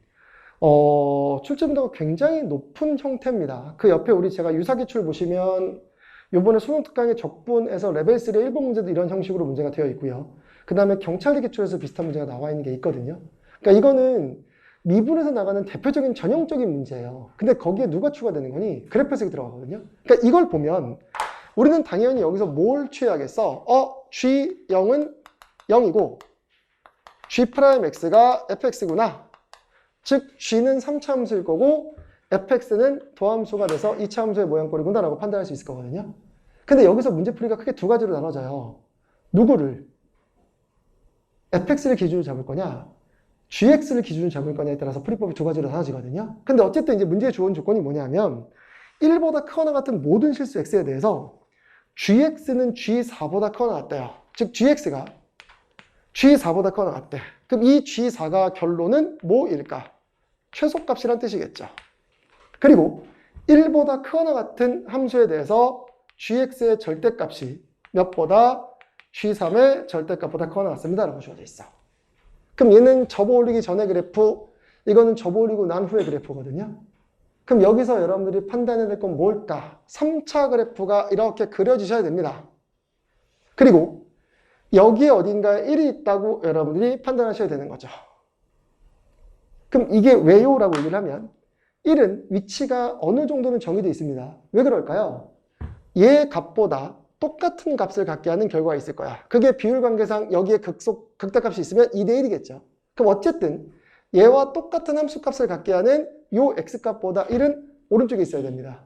출제문도가 굉장히 높은 형태입니다. 그 옆에 우리 제가 유사기출 보시면 요번에 수능 특강의 적분에서 레벨 3의 1번 문제도 이런 형식으로 문제가 되어 있고요. 그 다음에 경찰대 기출에서 비슷한 문제가 나와 있는 게 있거든요. 그러니까 이거는 미분에서 나가는 대표적인 전형적인 문제예요. 근데 거기에 누가 추가되는 거니? 그래프 해석이 들어가거든요. 그러니까 이걸 보면 우리는 당연히 여기서 뭘 취해야겠어? G0은 0이고 G'X가 fx구나. 즉 G는 3차 함수일 거고 fx는 도함수가 돼서 2차 함수의 모양꼴이구나 라고 판단할 수 있을 거거든요. 근데 여기서 문제풀이가 크게 두 가지로 나눠져요. 누구를? fx를 기준으로 잡을 거냐? gx를 기준으로 잡을 거냐에 따라서 풀이법이 두 가지로 나눠지거든요. 근데 어쨌든 이제 문제의 좋은 조건이 뭐냐면 1보다 크거나 같은 모든 실수 x에 대해서 gx는 g4보다 크거나 같대요. 즉 gx가 g4보다 크거나 같대. 그럼 이 g4가 결론은 뭐일까? 최소값이란 뜻이겠죠. 그리고 1보다 크거나 같은 함수에 대해서 gx의 절대값이 몇보다 g3의 절대값보다 크거나 같습니다 라고 주어져 있어. 그럼 얘는 접어 올리기 전의 그래프, 이거는 접어 올리고 난 후의 그래프거든요. 그럼 여기서 여러분들이 판단해야 될 건 뭘까? 3차 그래프가 이렇게 그려지셔야 됩니다. 그리고 여기에 어딘가에 1이 있다고 여러분들이 판단하셔야 되는 거죠. 그럼 이게 왜요? 라고 얘기를 하면 1은 위치가 어느 정도는 정의되어 있습니다. 왜 그럴까요? 얘 값보다 똑같은 값을 갖게 하는 결과가 있을 거야. 그게 비율관계상 여기에 극대값이 있으면 2대 1이겠죠. 그럼 어쨌든 얘와 똑같은 함수값을 갖게 하는 요 x값보다 1은 오른쪽에 있어야 됩니다.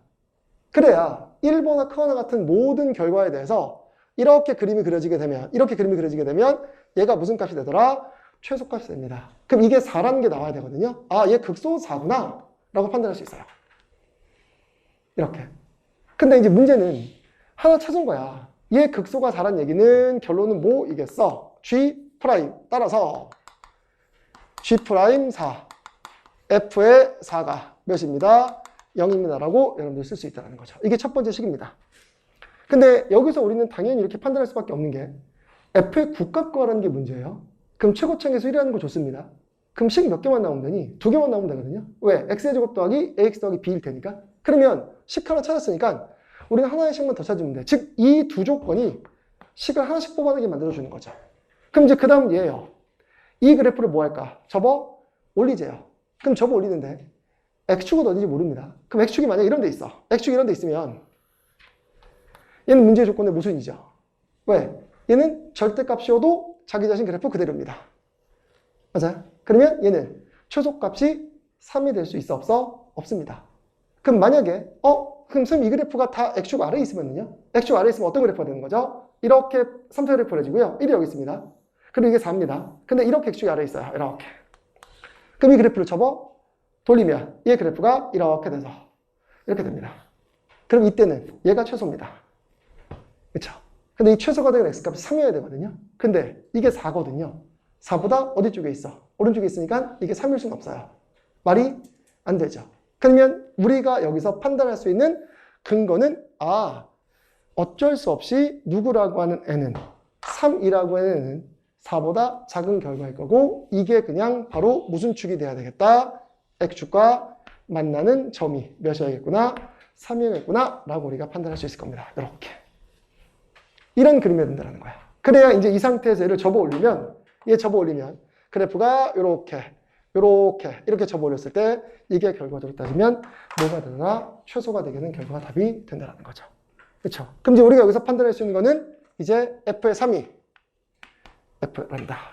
그래야 1보다 크거나 같은 모든 결과에 대해서 이렇게 그림이 그려지게 되면 얘가 무슨 값이 되더라? 최소값이 됩니다. 그럼 이게 4라는 게 나와야 되거든요. 얘 극소 4구나 라고 판단할 수 있어요. 이렇게. 근데 이제 문제는 하나 찾은 거야. 얘 극소가 4란 얘기는 결론은 뭐이겠어? G' 따라서 G'4 F의 4가 몇입니다? 0입니다 라고 여러분들 쓸 수 있다는 거죠. 이게 첫 번째 식입니다. 근데 여기서 우리는 당연히 이렇게 판단할 수밖에 없는 게 f의 국값 구하라는 게 문제예요. 그럼 최고차항에서 1이라는 거 좋습니다. 그럼 식 몇 개만 나오면 되니? 2개만 나오면 되거든요. 왜? x의 제곱 더하기 ax 더하기 b일 테니까. 그러면 식 하나 찾았으니까 우리는 하나의 식만 더 찾으면 돼. 즉, 이 두 조건이 식을 하나씩 뽑아내게 만들어주는 거죠. 그럼 이제 그 다음 얘예요. 이 그래프를 뭐 할까? 접어 올리재요. 그럼 접어 올리는데 x축은 어딘지 모릅니다. 그럼 x축이 만약에 이런 데 있어. x축이 이런 데 있으면 얘는 문제의 조건의 모순이죠. 왜? 얘는 절대값이어도 자기 자신 그래프 그대로입니다. 맞아요? 그러면 얘는 최소값이 3이 될 수 있어? 없어? 없습니다. 그럼 만약에 그럼 선생님 이 그래프가 다 x축 아래에 있으면요? x축 아래에 있으면 어떤 그래프가 되는 거죠? 이렇게 3차 그래프가 되지고요. 1이 여기 있습니다. 그리고 이게 4입니다. 근데 이렇게 x축이 아래에 있어요. 이렇게. 그럼 이 그래프를 접어 돌리면 얘 그래프가 이렇게 돼서 이렇게 됩니다. 그럼 이때는 얘가 최소입니다. 그렇죠? 근데 이 최소가 되는 x값이 3이어야 되거든요. 근데 이게 4거든요. 4보다 어디 쪽에 있어? 오른쪽에 있으니까 이게 3일 수는 없어요. 말이 안 되죠. 그러면 우리가 여기서 판단할 수 있는 근거는 어쩔 수 없이 누구라고 하는 n은 3이라고 하는 n은 4보다 작은 결과일 거고 이게 그냥 바로 무슨 축이 돼야 되겠다? x축과 만나는 점이 몇이어야겠구나? 3이어야겠구나? 라고 우리가 판단할 수 있을 겁니다. 이렇게. 이런 그림이 된다는 거야. 그래야 이제 이 상태에서 얘를 접어 올리면 그래프가 이렇게 접어 올렸을 때 이게 결과적으로 따지면 뭐가 되더라? 최소가 되게는 결과가 답이 된다는 거죠. 그렇죠? 그럼 이제 우리가 여기서 판단할 수 있는 거는 이제 f의 3이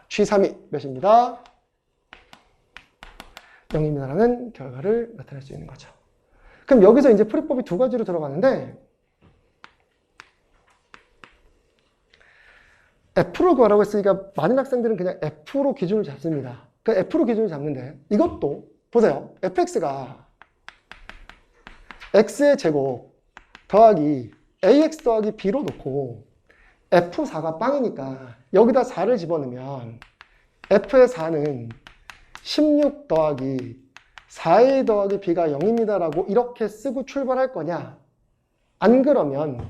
G3이 몇입니다? 0입니다라는 결과를 나타낼 수 있는 거죠. 그럼 여기서 이제 풀이법이 두 가지로 들어가는데 F로 구하라고 했으니까 많은 학생들은 그냥 F로 기준을 잡습니다. 그 F로 기준을 잡는데 이것도 보세요. fx가 x의 제곱 더하기 ax 더하기 b로 놓고 f4가 빵이니까 여기다 4를 집어넣으면 f의 4는 16 더하기 4a 더하기 b가 0입니다 라고 이렇게 쓰고 출발할 거냐? 안 그러면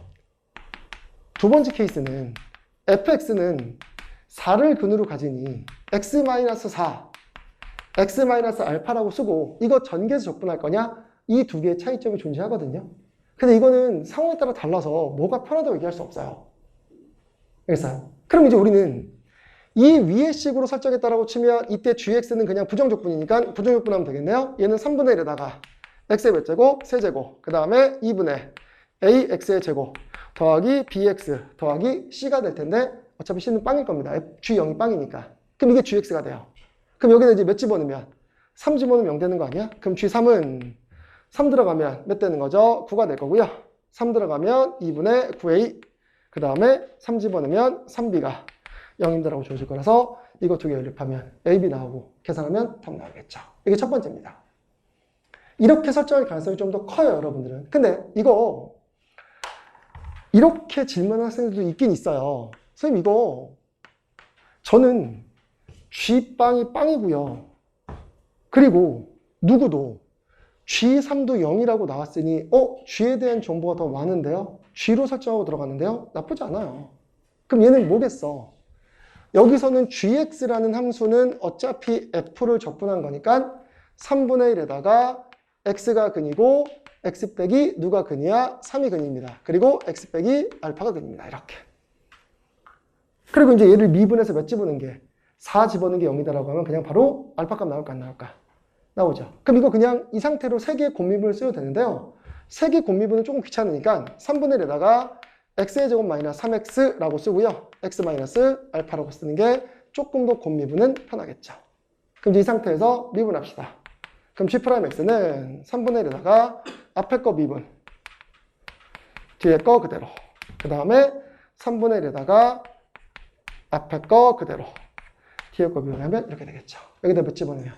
두 번째 케이스는 fx는 4를 근으로 가지니 x-4, x-알파라고 쓰고 이거 전개해서 적분할 거냐? 이 두 개의 차이점이 존재하거든요. 근데 이거는 상황에 따라 달라서 뭐가 편하다고 얘기할 수 없어요. 알겠어요? 그럼 이제 우리는 이 위의 식으로 설정했다라고 치면 이때 gx는 그냥 부정적분이니까 부정적분하면 되겠네요. 얘는 3분의 1에다가 x의 몇 제곱? 세제곱. 그 다음에 2분의 ax의 제곱 더하기 bx 더하기 c가 될 텐데 어차피 c는 빵일 겁니다. g0이 빵이니까. 그럼 이게 gx가 돼요. 그럼 여기다 이제 몇 집어넣으면? 3 집어넣으면 0 되는 거 아니야? 그럼 g3은 3 들어가면 몇 되는 거죠? 9가 될 거고요. 3 들어가면 2분의 9a 그 다음에 3 집어넣으면 3b가 0입니다라고 주어질 거라서 이거 두 개 연립하면 a, b 나오고 계산하면 답 나오겠죠. 이게 첫 번째입니다. 이렇게 설정할 가능성이 좀 더 커요, 여러분들은. 근데 이거 이렇게 질문하는 학생들도 있긴 있어요. 선생님 이거 저는 G빵이 빵이고요. 그리고 누구도 G3도 0이라고 나왔으니 G에 대한 정보가 더 많은데요? G로 설정하고 들어갔는데요? 나쁘지 않아요. 그럼 얘는 뭐겠어? 여기서는 gx라는 함수는 어차피 f를 적분한 거니까 3분의 1에다가 x가 근이고 x 빼기 누가 근이야? 3이 근입니다. 그리고 x 빼기 알파가 근입니다. 이렇게. 그리고 이제 얘를 미분해서 몇 집어넣는 게 4 집어넣는 게 0이다라고 하면 그냥 바로 알파값 나올까 안 나올까? 나오죠. 그럼 이거 그냥 이 상태로 3개의 곱미분을 써도 되는데요. 3개 곱미분은 조금 귀찮으니까 3분의 1에다가 x의 제곱 마이너스 3x라고 쓰고요. x 마이너스 알파라고 쓰는 게 조금 더 곱미분은 편하겠죠. 그럼 이제 이 상태에서 미분합시다. 그럼 G'X는 3분의 1에다가 앞에 거 미분, 뒤에 거 그대로. 그 다음에 3분의 1에다가 앞에 거 그대로, 뒤에 거 미분하면 이렇게 되겠죠. 여기다 몇 집어넣으면?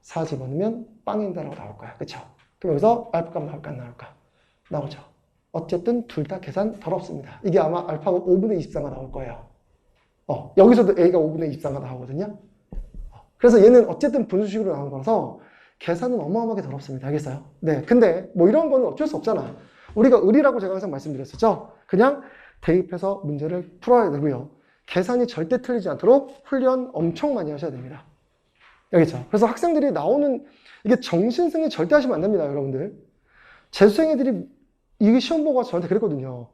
4 집어넣으면 빵인다라고 나올 거야. 그쵸? 그럼 여기서 알파값 나올까 안 나올까? 나오죠. 어쨌든 둘 다 계산 더럽습니다. 이게 아마 알파가 5분의 24가 나올 거예요. 여기서도 a가 5분의 24가 나오거든요. 그래서 얘는 어쨌든 분수식으로 나온 거라서 계산은 어마어마하게 더럽습니다. 알겠어요? 네. 근데 뭐 이런 거는 어쩔 수 없잖아. 우리가 을이라고 제가 항상 말씀드렸었죠. 그냥 대입해서 문제를 풀어야 되고요. 계산이 절대 틀리지 않도록 훈련 엄청 많이 하셔야 됩니다. 알겠죠? 그래서 학생들이 나오는 이게 정신승리 절대 하시면 안 됩니다, 여러분들. 재수생애들이 이게 시험 보고 와서 저한테 그랬거든요.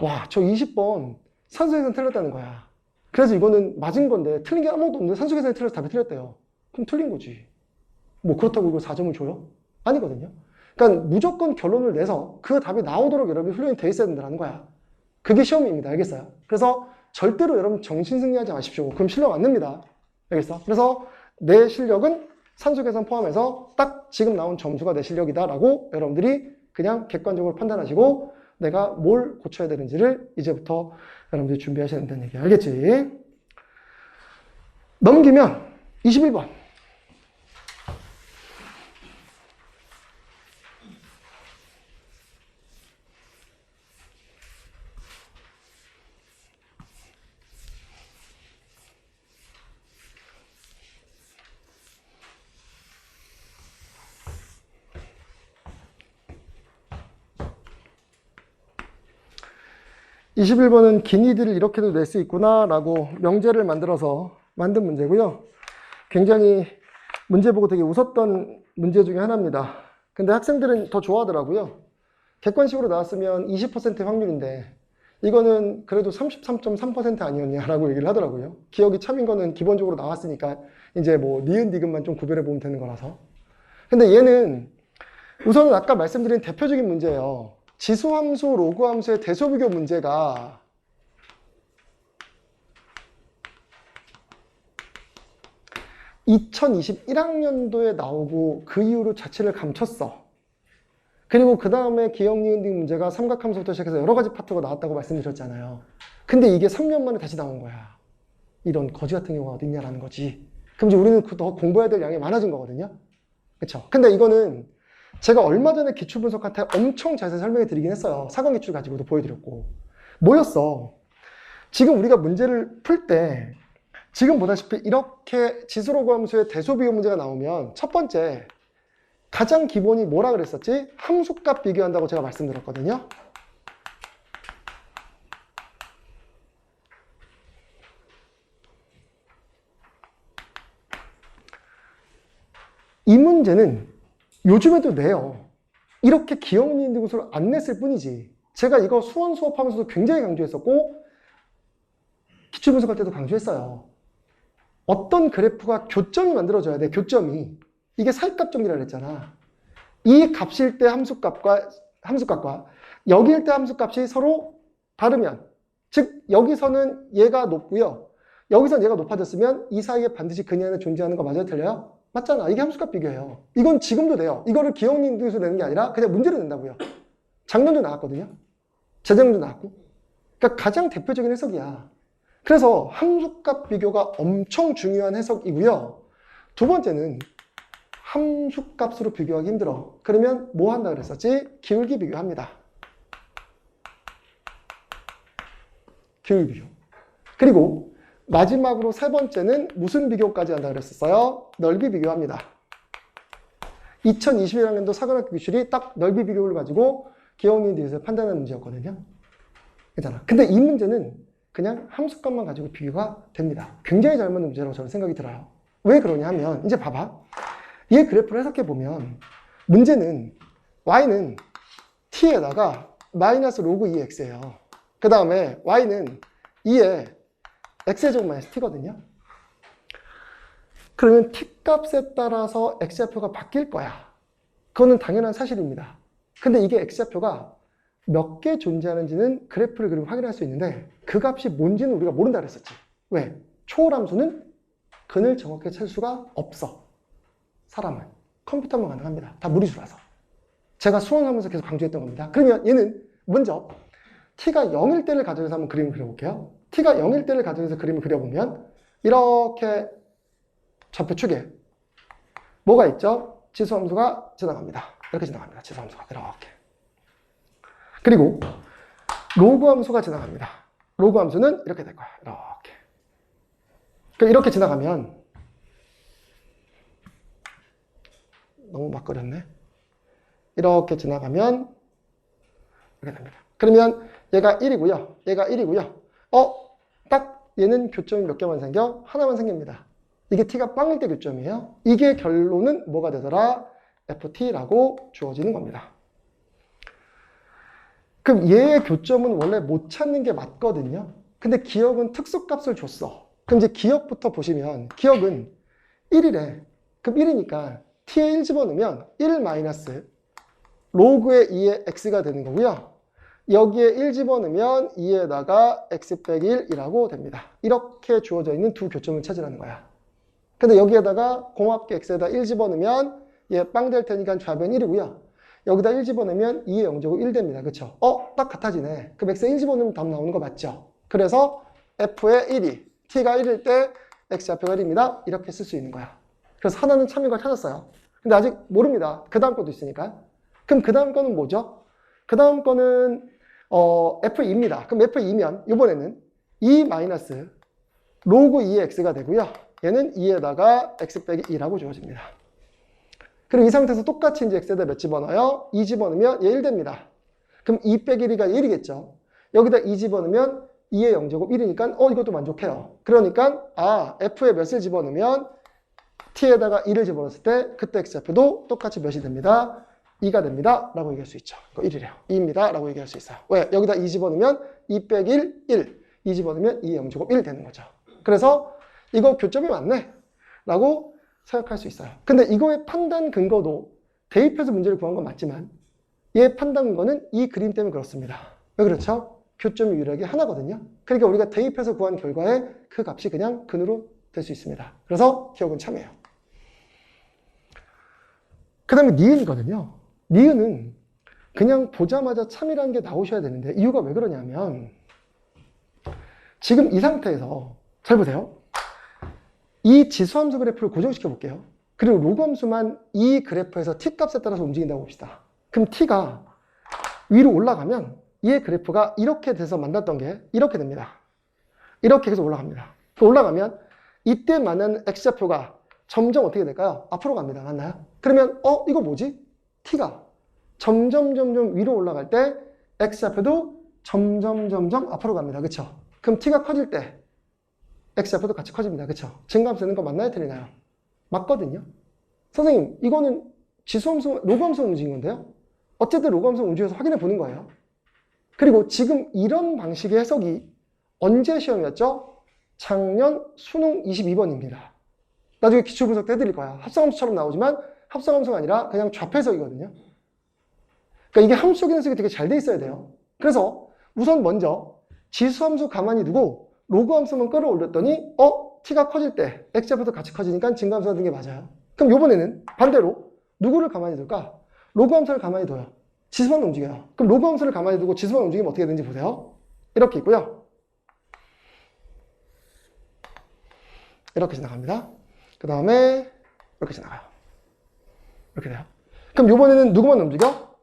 와, 저 20번 산수계산 틀렸다는 거야. 그래서 이거는 맞은 건데 틀린 게 아무것도 없는데 산수계산이 틀려서 답이 틀렸대요. 그럼 틀린 거지. 뭐 그렇다고 이거 4점을 줘요? 아니거든요. 그러니까 무조건 결론을 내서 그 답이 나오도록 여러분이 훈련이 돼 있어야 된다는 거야. 그게 시험입니다. 알겠어요? 그래서 절대로 여러분 정신승리하지 마십시오. 그럼 실력 안 냅니다. 알겠어? 그래서 내 실력은 산수계산 포함해서 딱 지금 나온 점수가 내 실력이다라고 여러분들이 그냥 객관적으로 판단하시고 내가 뭘 고쳐야 되는지를 이제부터 여러분들이 준비하셔야 된다는 얘기야. 알겠지? 넘기면 21번. (21번은) 기니들을 이렇게도 낼 수 있구나 라고 명제를 만들어서 만든 문제고요. 굉장히 문제 보고 되게 웃었던 문제 중에 하나입니다. 근데 학생들은 더 좋아하더라고요. 객관식으로 나왔으면 20%의 확률인데 이거는 그래도 33.3% 아니었냐라고 얘기를 하더라고요. 기억이 참인 거는 기본적으로 나왔으니까 이제 뭐 니은 디귿만 좀 구별해 보면 되는 거라서. 근데 얘는 우선은 아까 말씀드린 대표적인 문제예요. 지수함수, 로그함수의 대소비교 문제가 (2021학년도에) 나오고 그 이후로 자취를 감췄어. 그리고 그 다음에 기억, 니은, 디귿 문제가 삼각함수부터 시작해서 여러 가지 파트가 나왔다고 말씀드렸잖아요. 근데 이게 3년 만에 다시 나온 거야. 이런 거지 같은 경우가 어딨냐라는 거지. 그럼 이제 우리는 더 공부해야 될 양이 많아진 거거든요. 그쵸? 근데 이거는 제가 얼마 전에 기출분석한테 엄청 자세히 설명해 드리긴 했어요. 사강기출 가지고도 보여드렸고. 뭐였어? 지금 우리가 문제를 풀 때 지금 보다시피 이렇게 지수로그함수의 대소비교 문제가 나오면 첫 번째 가장 기본이 뭐라 그랬었지? 함수값 비교한다고 제가 말씀드렸거든요. 이 문제는 요즘에도 내요. 이렇게 기억, 니은, 디귿을 안 냈을 뿐이지. 제가 이거 수원 수업하면서도 굉장히 강조했었고 기출분석할 때도 강조했어요. 어떤 그래프가 교점이 만들어져야 돼. 교점이. 이게 살값 정리라 그랬잖아. 이 값일 때 함수값과 여기일 때 함수값이 서로 다르면, 즉 여기서는 얘가 높고요. 여기서는 얘가 높아졌으면 이 사이에 반드시 근이 안에 존재하는 거 맞아요? 틀려요? 맞잖아. 이게 함수값 비교예요. 이건 지금도 돼요. 이거를 기억, 니은, 디귿으로 내는 게 아니라 그냥 문제로 낸다고요. 작년도 나왔거든요. 재작년도 나왔고. 그러니까 가장 대표적인 해석이야. 그래서 함수값 비교가 엄청 중요한 해석이고요. 두 번째는 함수값으로 비교하기 힘들어. 그러면 뭐 한다 그랬었지? 기울기 비교합니다. 기울기 비교. 그리고 마지막으로 세 번째는 무슨 비교까지 한다 그랬었어요? 넓이 비교합니다. 2021학년도 사관학교 기출이 딱 넓이 비교를 가지고 기억, 니은, 디귿을 판단하는 문제였거든요. 그렇잖아. 근데 이 문제는 그냥 함수값만 가지고 비교가 됩니다. 굉장히 잘 맞는 문제라고 저는 생각이 들어요. 왜 그러냐 하면 이제 봐봐. 이 그래프를 해석해 보면 문제는 y는 t에다가 마이너스 로그 2x예요. 그 다음에 y는 2에 x의 제곱 마이너스 t거든요. 그러면 t 값에 따라서 x좌표가 바뀔 거야. 그거는 당연한 사실입니다. 근데 이게 x좌표가 몇 개 존재하는지는 그래프를 그리고 확인할 수 있는데 그 값이 뭔지는 우리가 모른다 그랬었지. 왜? 초월함수는 근을 정확하게 찾을 수가 없어. 사람은. 컴퓨터만 가능합니다. 다 무리수라서. 제가 수원하면서 계속 강조했던 겁니다. 그러면 얘는 먼저 t가 0일 때를 가정해서 한번 그림을 그려볼게요. t가 0일 때를 가정해서 그림을 그려보면 이렇게 좌표축에 뭐가 있죠? 지수함수가 지나갑니다. 이렇게 지나갑니다. 지수함수가 이렇게. 그리고 로그함수가 지나갑니다. 로그함수는 이렇게 될 거야. 이렇게. 이렇게 지나가면 너무 막 그렸네. 이렇게 지나가면 이렇게 됩니다. 그러면 얘가 1이고요. 얘가 1이고요. 딱 얘는 교점이 몇 개만 생겨? 하나만 생깁니다. 이게 t가 빵일 때 교점이에요. 이게 결론은 뭐가 되더라? ft라고 주어지는 겁니다. 그럼 얘의 교점은 원래 못 찾는 게 맞거든요. 근데 기억은 특수값을 줬어. 그럼 이제 기억부터 보시면 기억은 1이래. 그럼 1이니까 t에 1 집어넣으면 1 마이너스 로그의 2의 x가 되는 거고요. 여기에 1 집어넣으면 2에다가 x 빼기 1이라고 됩니다. 이렇게 주어져 있는 두 교점을 찾으라는 거야. 근데 여기에다가 고맙게 x에다 1 집어넣으면 얘 빵 될 테니까 좌변 1이고요. 여기다 1 집어넣으면 2의 영제곱 1 됩니다. 그쵸? 딱 같아지네. 그럼 x에 1 집어넣으면 답 나오는 거 맞죠? 그래서 f의 1이 t가 1일 때 x좌표가 1입니다. 이렇게 쓸 수 있는 거야. 그래서 하나는 참인 걸 찾았어요. 근데 아직 모릅니다. 그 다음 것도 있으니까. 그럼 그 다음 거는 뭐죠? 그 다음 거는 f2입니다. 그럼 f2면 이번에는 2 마이너스 로그 2의 x가 되고요. 얘는 2에다가 x 빼기 2라고 주어집니다. 그리고 이 상태에서 똑같이 이제 x에다 몇 집어넣어요? 2 집어넣으면 얘 1 됩니다. 그럼 2 빼기 1이 1이겠죠. 여기다 2 집어넣으면 2의 영제곱 1이니까 이것도 만족해요. 그러니까 f에 몇을 집어넣으면 t에다가 2를 집어넣었을 때 그때 x좌표도 똑같이 몇이 됩니다. 2가 됩니다. 라고 얘기할 수 있죠. 이거 1이래요. 2입니다. 라고 얘기할 수 있어요. 왜? 여기다 2 집어넣으면 2 빼기 1, 1. 2 집어넣으면 2의 영제곱 1 되는 거죠. 그래서 이거 교점이 맞네. 라고 생각할 수 있어요. 근데 이거의 판단 근거도 대입해서 문제를 구한 건 맞지만 얘의 판단 근거는 이 그림 때문에 그렇습니다. 왜 그렇죠? 교점이 유일하게 하나거든요. 그러니까 우리가 대입해서 구한 결과에 그 값이 그냥 근으로 될 수 있습니다. 그래서 기억은 참이에요. 그 다음에 니은이거든요. 니은은 그냥 보자마자 참이라는 게 나오셔야 되는데 이유가 왜 그러냐면 지금 이 상태에서 잘 보세요. 이 지수함수 그래프를 고정시켜 볼게요. 그리고 로그함수만 이 그래프에서 t값에 따라서 움직인다고 봅시다. 그럼 t가 위로 올라가면 이의 그래프가 이렇게 돼서 만났던 게 이렇게 됩니다. 이렇게 계속 올라갑니다. 올라가면 이때 만나는 x좌표가 점점 어떻게 될까요? 앞으로 갑니다. 맞나요? 그러면 이거 뭐지? t가 점점 위로 올라갈 때 x좌표도 점점 앞으로 갑니다. 그쵸? 그럼 t가 커질 때 x좌표도 같이 커집니다. 그쵸? 증가함수 되는 거 맞나요? 틀리나요? 맞거든요. 선생님 이거는 지수함수, 로그함수 움직인 건데요. 어쨌든 로그함수 움직여서 확인해 보는 거예요. 그리고 지금 이런 방식의 해석이 언제 시험이었죠? 작년 수능 22번입니다. 나중에 기출분석 때 해드릴 거야. 합성함수처럼 나오지만 합성함수가 아니라 그냥 좌표해석이거든요. 그러니까 이게 함수 기능식이 되게 잘 돼 있어야 돼요. 그래서 우선 먼저 지수함수 가만히 두고 로그함수만 끌어올렸더니 t가 커질 때 x좌표도 같이 커지니까 증가함수가 되는 게 맞아요. 그럼 이번에는 반대로 누구를 가만히 둘까? 로그함수를 가만히 둬요. 지수만 움직여요. 그럼 로그함수를 가만히 두고 지수만 움직이면 어떻게 되는지 보세요. 이렇게 있고요. 이렇게 지나갑니다. 그 다음에 이렇게 지나가요. 이렇게 돼요. 그럼 이번에는 누구만 움직여?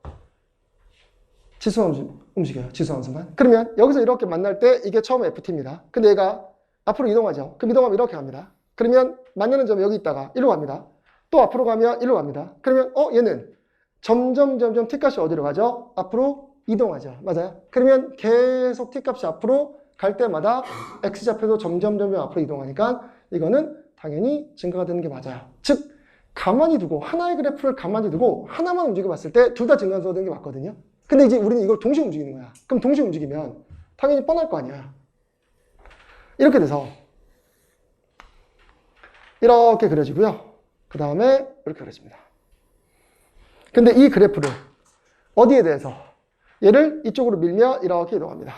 지수함수 움직여요. 지수함수만. 그러면 여기서 이렇게 만날 때 이게 처음 ft입니다. 근데 얘가 앞으로 이동하죠. 그럼 이동하면 이렇게 갑니다. 그러면 만나는 점이 여기 있다가 일로 갑니다. 또 앞으로 가면 일로 갑니다. 그러면 얘는 점점 t값이 어디로 가죠? 앞으로 이동하죠. 맞아요? 그러면 계속 t값이 앞으로 갈 때마다 x좌표도 점점 앞으로 이동하니까 이거는 당연히 증가가 되는 게 맞아요. 즉 가만히 두고 하나의 그래프를 가만히 두고 하나만 움직여 봤을 때 둘 다 증가가 되는 게 맞거든요. 근데 이제 우리는 이걸 동시에 움직이는 거야. 그럼 동시에 움직이면 당연히 뻔할 거 아니야. 이렇게 돼서 이렇게 그려지고요. 그 다음에 이렇게 그려집니다. 근데 이 그래프를 어디에 대해서 얘를 이쪽으로 밀며 이렇게 이동합니다.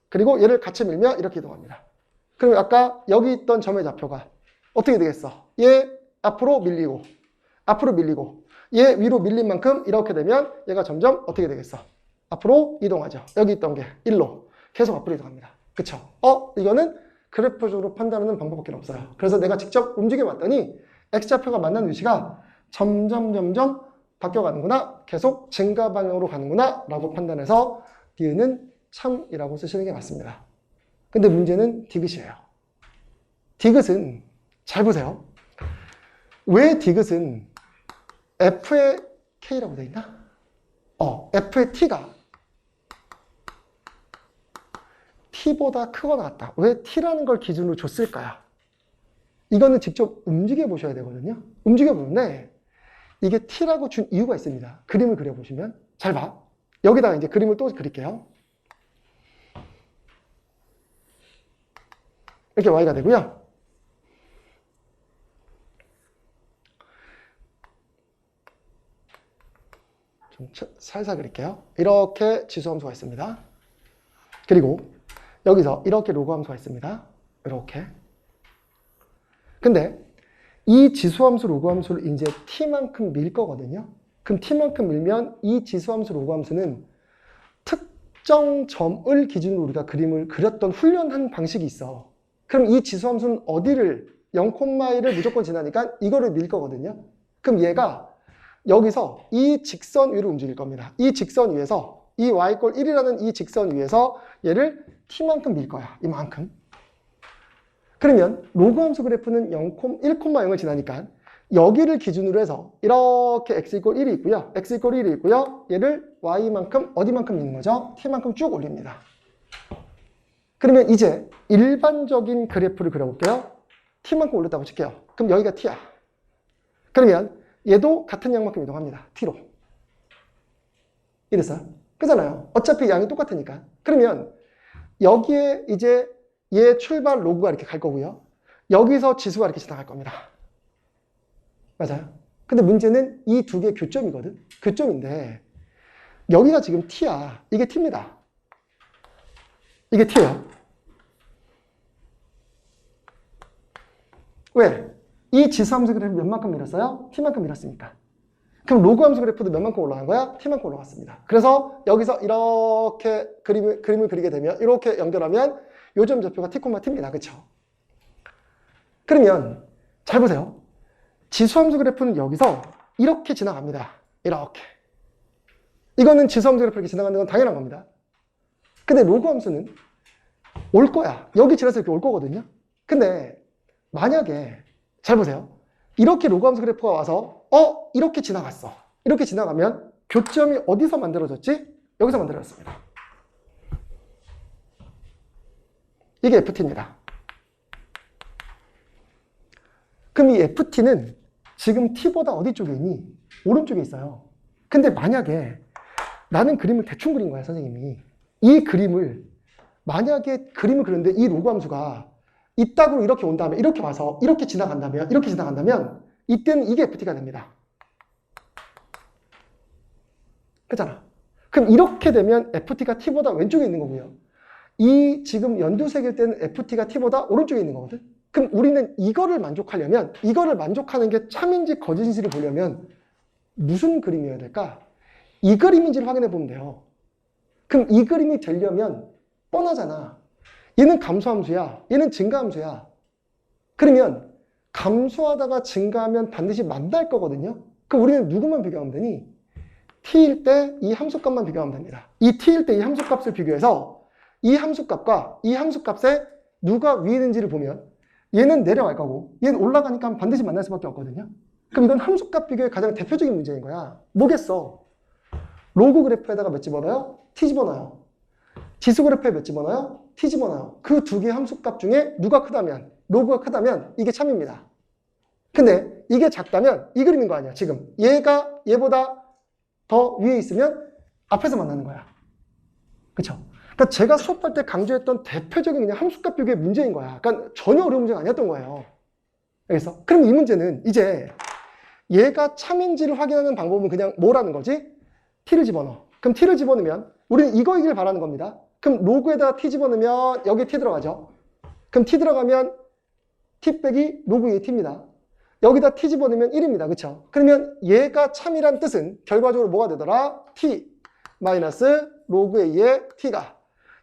그리고 얘를 같이 밀며 이렇게 이동합니다. 그럼 아까 여기 있던 점의 좌표가 어떻게 되겠어? 얘 앞으로 밀리고 얘 위로 밀린 만큼 이렇게 되면 얘가 점점 어떻게 되겠어? 앞으로 이동하죠. 여기 있던 게 1로 계속 앞으로 이동합니다. 그쵸? 이거는 그래프적으로 판단하는 방법밖에 없어요. 그래서 내가 직접 움직여 봤더니 x좌표가 만나는 위치가 점점 바뀌어가는구나, 계속 증가 방향으로 가는구나 라고 판단해서 디귿은 참이라고 쓰시는 게 맞습니다. 근데 문제는 디귿이에요. 디귿은 잘 보세요. 왜 디귿은 f의 k라고 되어 있나? f의 t가 t보다 크거나 같다. 왜 t라는 걸 기준으로 줬을까요? 이거는 직접 움직여 보셔야 되거든요. 움직여 보는데 이게 t라고 준 이유가 있습니다. 그림을 그려보시면 잘 봐. 여기다가 이제 그림을 또 그릴게요. 이렇게 y가 되고요. 좀 살살 그릴게요. 이렇게 지수함수가 있습니다. 그리고 여기서 이렇게 로그함수가 있습니다. 이렇게. 근데 이 지수함수 로그함수를 이제 t만큼 밀 거거든요. 그럼 t만큼 밀면 이 지수함수 로그함수는 특정 점을 기준으로 우리가 그림을 그렸던 훈련한 방식이 있어. 그럼 이 지수함수는 어디를 0,1을 무조건 지나니까 이거를 밀 거거든요. 그럼 얘가 여기서 이 직선 위로 움직일 겁니다. 이 직선 위에서 이 y = 1이라는 이 직선 위에서 얘를 t만큼 밀 거야. 이만큼. 그러면 로그함수 그래프는 1,0을 지나니까 여기를 기준으로 해서 이렇게 x = 1이 있고요. x = 1이 있고요. 얘를 y만큼 어디만큼 있는 거죠? t만큼 쭉 올립니다. 그러면 이제 일반적인 그래프를 그려볼게요. t만큼 올렸다고 칠게요. 그럼 여기가 t야. 그러면 얘도 같은 양만큼 이동합니다. t로. 이랬어요? 그잖아요. 어차피 양이 똑같으니까. 그러면 여기에 이제 얘 출발 로그가 이렇게 갈 거고요. 여기서 지수가 이렇게 지나갈 겁니다. 맞아요? 근데 문제는 이 두 개의 교점이거든. 교점인데 여기가 지금 t야. 이게 t입니다. 이게 t예요. 왜? 이 지수함수 그래프 몇만큼 밀었어요? t만큼 밀었으니까. 그럼 로그함수 그래프도 몇만큼 올라간 거야? t만큼 올라갔습니다. 그래서 여기서 이렇게 그림을 그리게 되면 이렇게 연결하면 요점 좌표가 t, t입니다. 그렇죠? 그러면 잘 보세요. 지수함수 그래프는 여기서 이렇게 지나갑니다. 이렇게. 이거는 지수함수 그래프 이렇게 지나가는 건 당연한 겁니다. 근데 로그함수는 올 거야. 여기 지나서 이렇게 올 거거든요. 근데 만약에 잘 보세요. 이렇게 로그함수 그래프가 와서 이렇게 지나갔어. 이렇게 지나가면 교점이 어디서 만들어졌지? 여기서 만들어졌습니다. 이게 FT입니다. 그럼 이 FT는 지금 T보다 어디 쪽에 있니? 오른쪽에 있어요. 근데 만약에 나는 그림을 대충 그린 거야, 선생님이. 이 그림을 만약에 그림을 그렸는데 이 로그함수가 이따구로 이렇게 온 다음에 이렇게 와서 이렇게 지나간다면 이때는 이게 FT가 됩니다. 그렇잖아. 그럼 이렇게 되면 FT가 T보다 왼쪽에 있는 거고요. 이 지금 연두색일 때는 FT가 T보다 오른쪽에 있는 거거든. 그럼 우리는 이거를 만족하는 게 참인지 거짓인지를 보려면 무슨 그림이어야 될까? 이 그림인지를 확인해 보면 돼요. 그럼 이 그림이 되려면 뻔하잖아. 얘는 감소함수야. 얘는 증가함수야. 그러면 감소하다가 증가하면 반드시 만날 거거든요. 그럼 우리는 누구만 비교하면 되니? t일 때 이 함수값만 비교하면 됩니다. 이 t일 때 이 함수값을 비교해서 이 함수값과 이 함수값에 누가 위에 있는지를 보면 얘는 내려갈 거고 얘는 올라가니까 반드시 만날 수밖에 없거든요. 그럼 이건 함수값 비교의 가장 대표적인 문제인 거야. 뭐겠어? 로그 그래프에다가 몇 집어넣어요? t 집어넣어요. 지수 그래프에 몇 집어넣어요? t 집어넣어요. 그 두 개의 함수값 중에 누가 크다면, 로그가 크다면 이게 참입니다. 근데 이게 작다면 이 그림인 거 아니야, 지금. 얘보다 더 위에 있으면 앞에서 만나는 거야. 그쵸? 그러니까 제가 수업할 때 강조했던 대표적인 그냥 함수값 비교의 문제인 거야. 그러니까 전혀 어려운 문제가 아니었던 거예요. 알겠어? 그럼 이 문제는 이제 얘가 참인지를 확인하는 방법은 그냥 뭐라는 거지? t를 집어넣어. 그럼 t를 집어넣으면 우리는 이거이길 바라는 겁니다. 그럼 로그에다가 t 집어넣으면 여기에 t 들어가죠. 그럼 t 들어가면 t 빼기 로그 2의 t입니다. 여기다 t 집어넣으면 1입니다. 그쵸? 그러면 얘가 참이란 뜻은 결과적으로 뭐가 되더라? t 마이너스 로그 2의 t가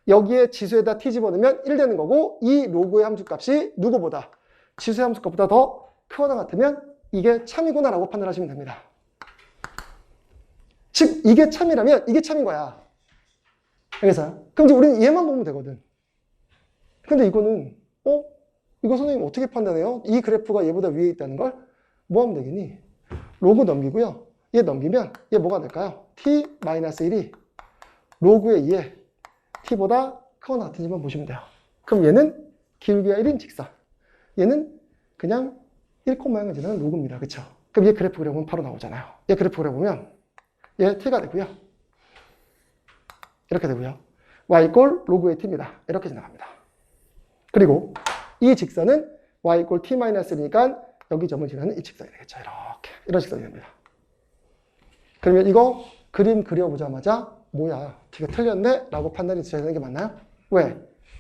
여기에 지수에다 t 집어넣으면 1 되는 거고 이 로그의 함수값이 누구보다 지수의 함수값보다 더 크거나 같으면 이게 참이구나 라고 판단하시면 됩니다. 즉 이게 참이라면 이게 참인 거야. 알겠어요? 그럼 이제 우리는 얘만 보면 되거든. 근데 이거는 이거 선생님 어떻게 판단해요? 이 그래프가 얘보다 위에 있다는 걸? 뭐 하면 되겠니? 로그 넘기고요. 얘 넘기면 얘 뭐가 될까요? t-1이 로그의 2에 t보다 크거나 같은지만 보시면 돼요. 그럼 얘는 기울기가 1인 직선. 얘는 그냥 1콤마형을 지나는 로그입니다. 그쵸? 그럼 얘 그래프 그려보면 바로 나오잖아요. 얘 그래프 그려보면 얘 t가 되고요. 이렇게 되고요. y 꼴 로그의 t입니다. 이렇게 지나갑니다. 그리고 이 직선은 y 꼴 t-1이니까 여기 점을 지나는 이 직선이 되겠죠. 이렇게. 이런 직선이 됩니다. 그러면 이거 그림 그려보자마자 뭐야, t가 틀렸네? 라고 판단이 드셔야 되는 게 맞나요? 왜?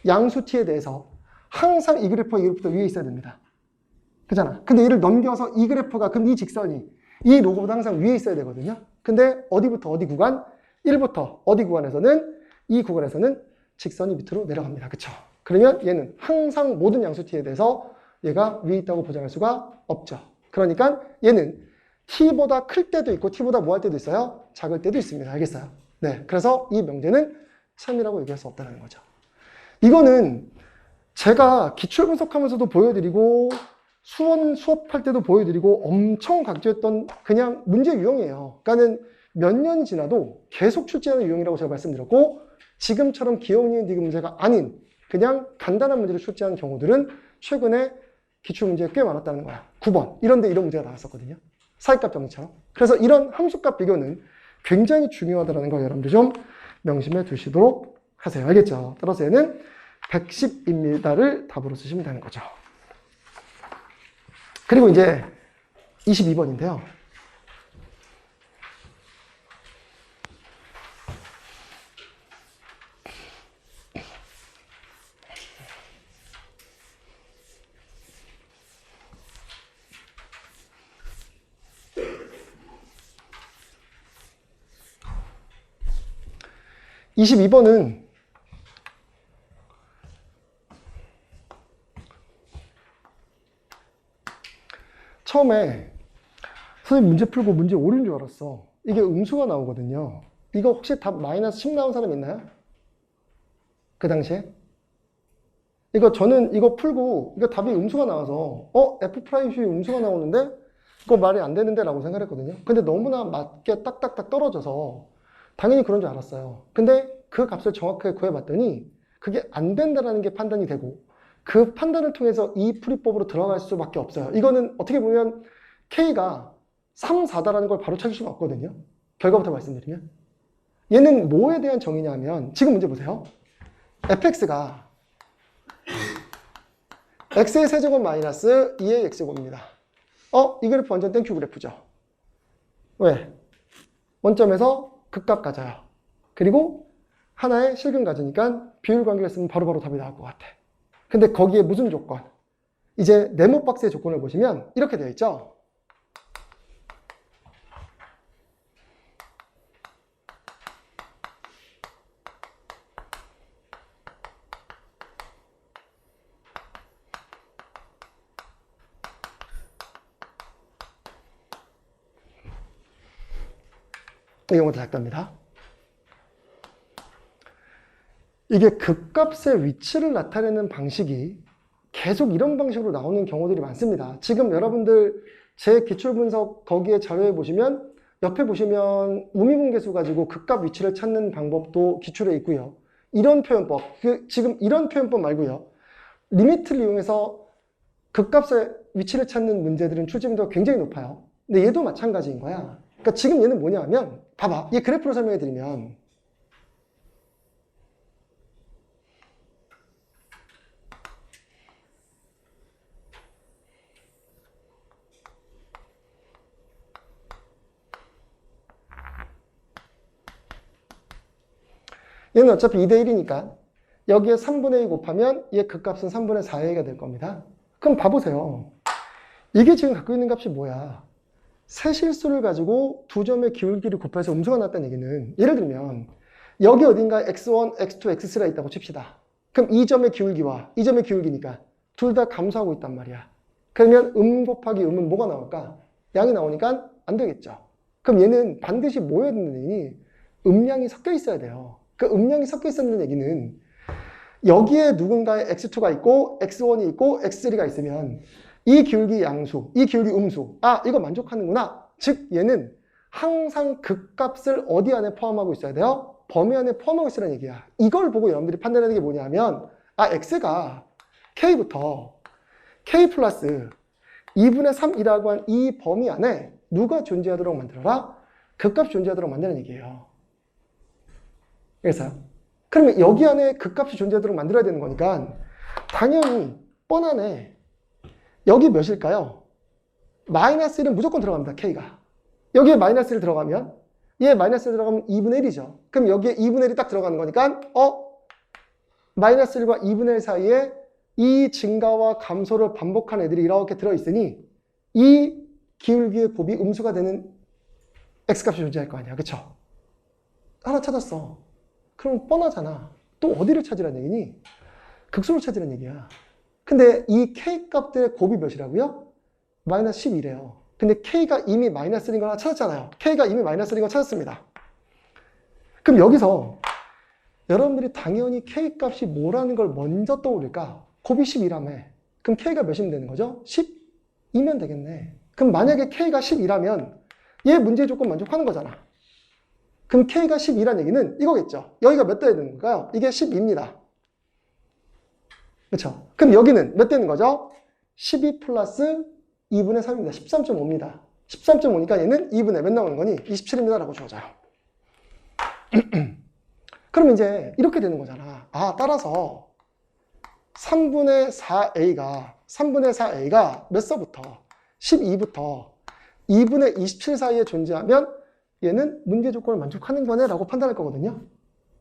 양수 t에 대해서 항상 이 그래프가 이 그래프가 위에 있어야 됩니다. 그잖아. 근데 얘를 넘겨서 이 그래프가, 그럼 이 직선이 이 로그보다 항상 위에 있어야 되거든요. 근데 어디부터 어디 구간? 1부터 어디 구간에서는 이 구간에서는 직선이 밑으로 내려갑니다. 그쵸? 그러면 얘는 항상 모든 양수 t에 대해서 얘가 위에 있다고 보장할 수가 없죠. 그러니까 얘는 t보다 클 때도 있고 t보다 뭐 할 때도 있어요? 작을 때도 있습니다. 알겠어요? 네. 그래서 이 명제는 참이라고 얘기할 수 없다는 거죠. 이거는 제가 기출 분석하면서도 보여드리고 수업할 때도 보여드리고 엄청 강조했던 그냥 문제 유형이에요. 그러니까는 몇 년이 지나도 계속 출제하는 유형이라고 제가 말씀드렸고, 지금처럼 기억 니은 디귿 문제가 아닌 그냥 간단한 문제를 출제하는 경우들은 최근에 기출 문제가 꽤 많았다는 거야. 9번 이런 데 이런 문제가 나왔었거든요. 사이값 정리처럼. 그래서 이런 함수값 비교는 굉장히 중요하다는 거 여러분들 좀 명심해 두시도록 하세요. 알겠죠? 따라서 얘는 110입니다를 답으로 쓰시면 되는 거죠. 그리고 이제 22번인데요. (22번은) 처음에 선생님 문제 풀고 문제 오류인 줄 알았어. 이게 음수가 나오거든요. 이거 혹시 답 마이너스 10 나온 사람 있나요? 그 당시에? 이거 저는 이거 풀고 이거 답이 음수가 나와서 F'C 음수가 나오는데 그거 말이 안 되는데 라고 생각했거든요. 근데 너무나 맞게 딱딱딱 떨어져서 당연히 그런 줄 알았어요. 근데 그 값을 정확하게 구해봤더니 그게 안 된다는 게 판단이 되고, 그 판단을 통해서 이 풀이법으로 들어갈 수밖에 없어요. 이거는 어떻게 보면 K가 3, 4다라는 걸 바로 찾을 수가 없거든요. 결과부터 말씀드리면. 얘는 뭐에 대한 정의냐면, 지금 문제 보세요. fx가 x의 세제곱 마이너스 2의 x제곱입니다. 이 그래프 완전 땡큐 그래프죠. 왜? 원점에서 극값 가져요. 그리고 하나의 실근 가지니까 비율 관계를 쓰면 바로바로 답이 나올 것 같아. 근데 거기에 무슨 조건? 이제 네모 박스의 조건을 보시면 이렇게 되어 있죠. 이 경우도 작답니다. 이게 극값의 위치를 나타내는 방식이 계속 이런 방식으로 나오는 경우들이 많습니다. 지금 여러분들 제 기출분석 거기에 자료에 보시면 옆에 보시면 우미분계수 가지고 극값 위치를 찾는 방법도 기출에 있고요. 이런 표현법, 지금 이런 표현법 말고요. 리미트를 이용해서 극값의 위치를 찾는 문제들은 출제빈도가 굉장히 높아요. 근데 얘도 마찬가지인 거야. 그러니까 지금 얘는 뭐냐 하면, 봐봐. 얘 그래프로 설명해 드리면, 얘는 어차피 2대1이니까 여기에 3분의 2 곱하면 얘 극값은 3분의 4a가 될 겁니다. 그럼 봐보세요. 이게 지금 갖고 있는 값이 뭐야? 세 실수를 가지고 두 점의 기울기를 곱해서 음수가 났다는 얘기는, 예를 들면 여기 어딘가에 x1, x2, x3가 있다고 칩시다. 그럼 이 점의 기울기와 이 점의 기울기니까 둘 다 감소하고 있단 말이야. 그러면 곱하기 음은 뭐가 나올까? 양이 나오니까 안 되겠죠. 그럼 얘는 반드시 뭐여야 되는 얘기니? 음량이 섞여 있어야 돼요. 그 음량이 섞여 있었는 얘기는 여기에 누군가의 x2가 있고 x1이 있고 x3가 있으면 이 기울기 양수, 이 기울기 음수, 이거 만족하는구나. 즉 얘는 항상 극값을 어디 안에 포함하고 있어야 돼요? 범위 안에 포함하고 있으라는 얘기야. 이걸 보고 여러분들이 판단하는 게 뭐냐면, 아, x가 k부터 k 플러스 2분의 3이라고 한 이 범위 안에 누가 존재하도록 만들어라? 극값이 존재하도록 만드는 얘기예요. 그래서요. 그러면 여기 안에 극값이 존재하도록 만들어야 되는 거니까 당연히 뻔하네. 여기 몇일까요? 마이너스 1은 무조건 들어갑니다. k가. 여기에 마이너스 1 들어가면 얘 마이너스 1 들어가면 2분의 1이죠. 그럼 여기에 2분의 1이 딱 들어가는 거니까 마이너스 1과 2분의 1 사이에 이 증가와 감소를 반복한 애들이 이렇게 들어있으니 이 기울기의 곱이 음수가 되는 x값이 존재할 거 아니야. 그쵸? 하나 찾았어. 그럼 뻔하잖아. 또 어디를 찾으라는 얘기니? 극소를 찾으라는 얘기야. 근데 이 k값들의 곱이 몇이라고요? 마이너스 12래요. 근데 k가 이미 마이너스 1인 걸 하나 찾았잖아요. k가 이미 마이너스 1인 걸 찾았습니다. 그럼 여기서 여러분들이 당연히 k값이 뭐라는 걸 먼저 떠올릴까? 곱이 12라며. 그럼 k가 몇이면 되는 거죠? 10이면 되겠네. 그럼 만약에 k가 10이라면 얘 문제 조건 만족하는 거잖아. 그럼 k가 12란 얘기는 이거겠죠. 여기가 몇 돼야 되는 걸까요? 이게 12입니다. 그렇죠? 그럼 여기는 몇 되는 거죠? 12 플러스 2분의 3입니다. 13.5입니다. 13.5니까 얘는 2분의 몇 나오는 거니? 27입니다. 라고 주어져요. 그럼 이제 이렇게 되는 거잖아. 아, 따라서 3분의 4a가 몇 서부터? 12부터 2분의 27 사이에 존재하면 얘는 문제 조건을 만족하는 거네 라고 판단할 거거든요.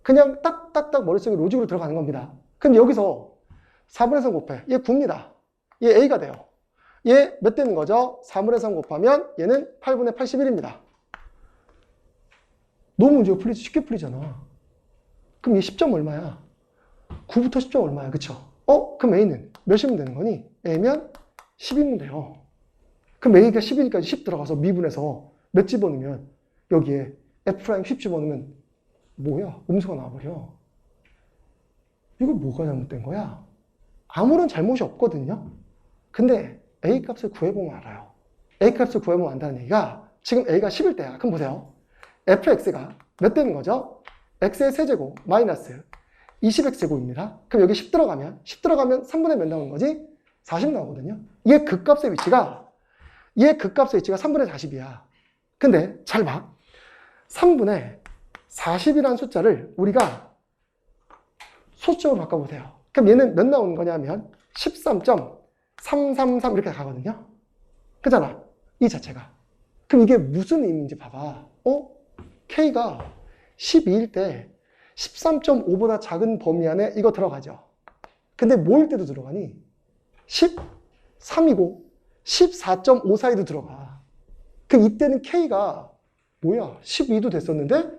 그냥 딱딱딱 머릿속에 로직으로 들어가는 겁니다. 그럼 여기서 4분의 3 곱해. 얘 9입니다. 얘 a가 돼요. 얘 몇 되는 거죠? 4분의 3 곱하면 얘는 8분의 81입니다. 너무 문제가 풀리지, 쉽게 풀리잖아. 그럼 얘 10점 얼마야? 9부터 10점 얼마야? 그쵸? 그럼 a는 몇이면 되는 거니? a면 10이면 돼요. 그럼 a가 10이니까 10 들어가서 미분해서 몇 집어넣으면 여기에 f' 10 집어넣으면 뭐야? 음수가 나와버려. 이거 뭐가 잘못된 거야? 아무런 잘못이 없거든요. 근데 a 값을 구해보면 알아요. a 값을 구해보면 안다는 얘기가 지금 a가 10일 때야. 그럼 보세요. fx가 몇 되는 거죠? x의 세제곱 마이너스 20x 제곱입니다. 그럼 여기 10 들어가면 3분의 몇 나오는 거지? 40 나오거든요. 얘 극값의 위치가 3분의 40이야. 근데 잘 봐. 3분의 40이라는 숫자를 우리가 소수점으로 바꿔보세요. 그럼 얘는 몇 나오는 거냐면 13.333 이렇게 가거든요. 그잖아. 이 자체가. 그럼 이게 무슨 의미인지 봐봐. k가 12일 때 13.5보다 작은 범위 안에 이거 들어가죠. 근데 뭐일 때도 들어가니? 13이고 14.5 사이도 들어가. 그럼 이때는 k가 뭐야? 12도 됐었는데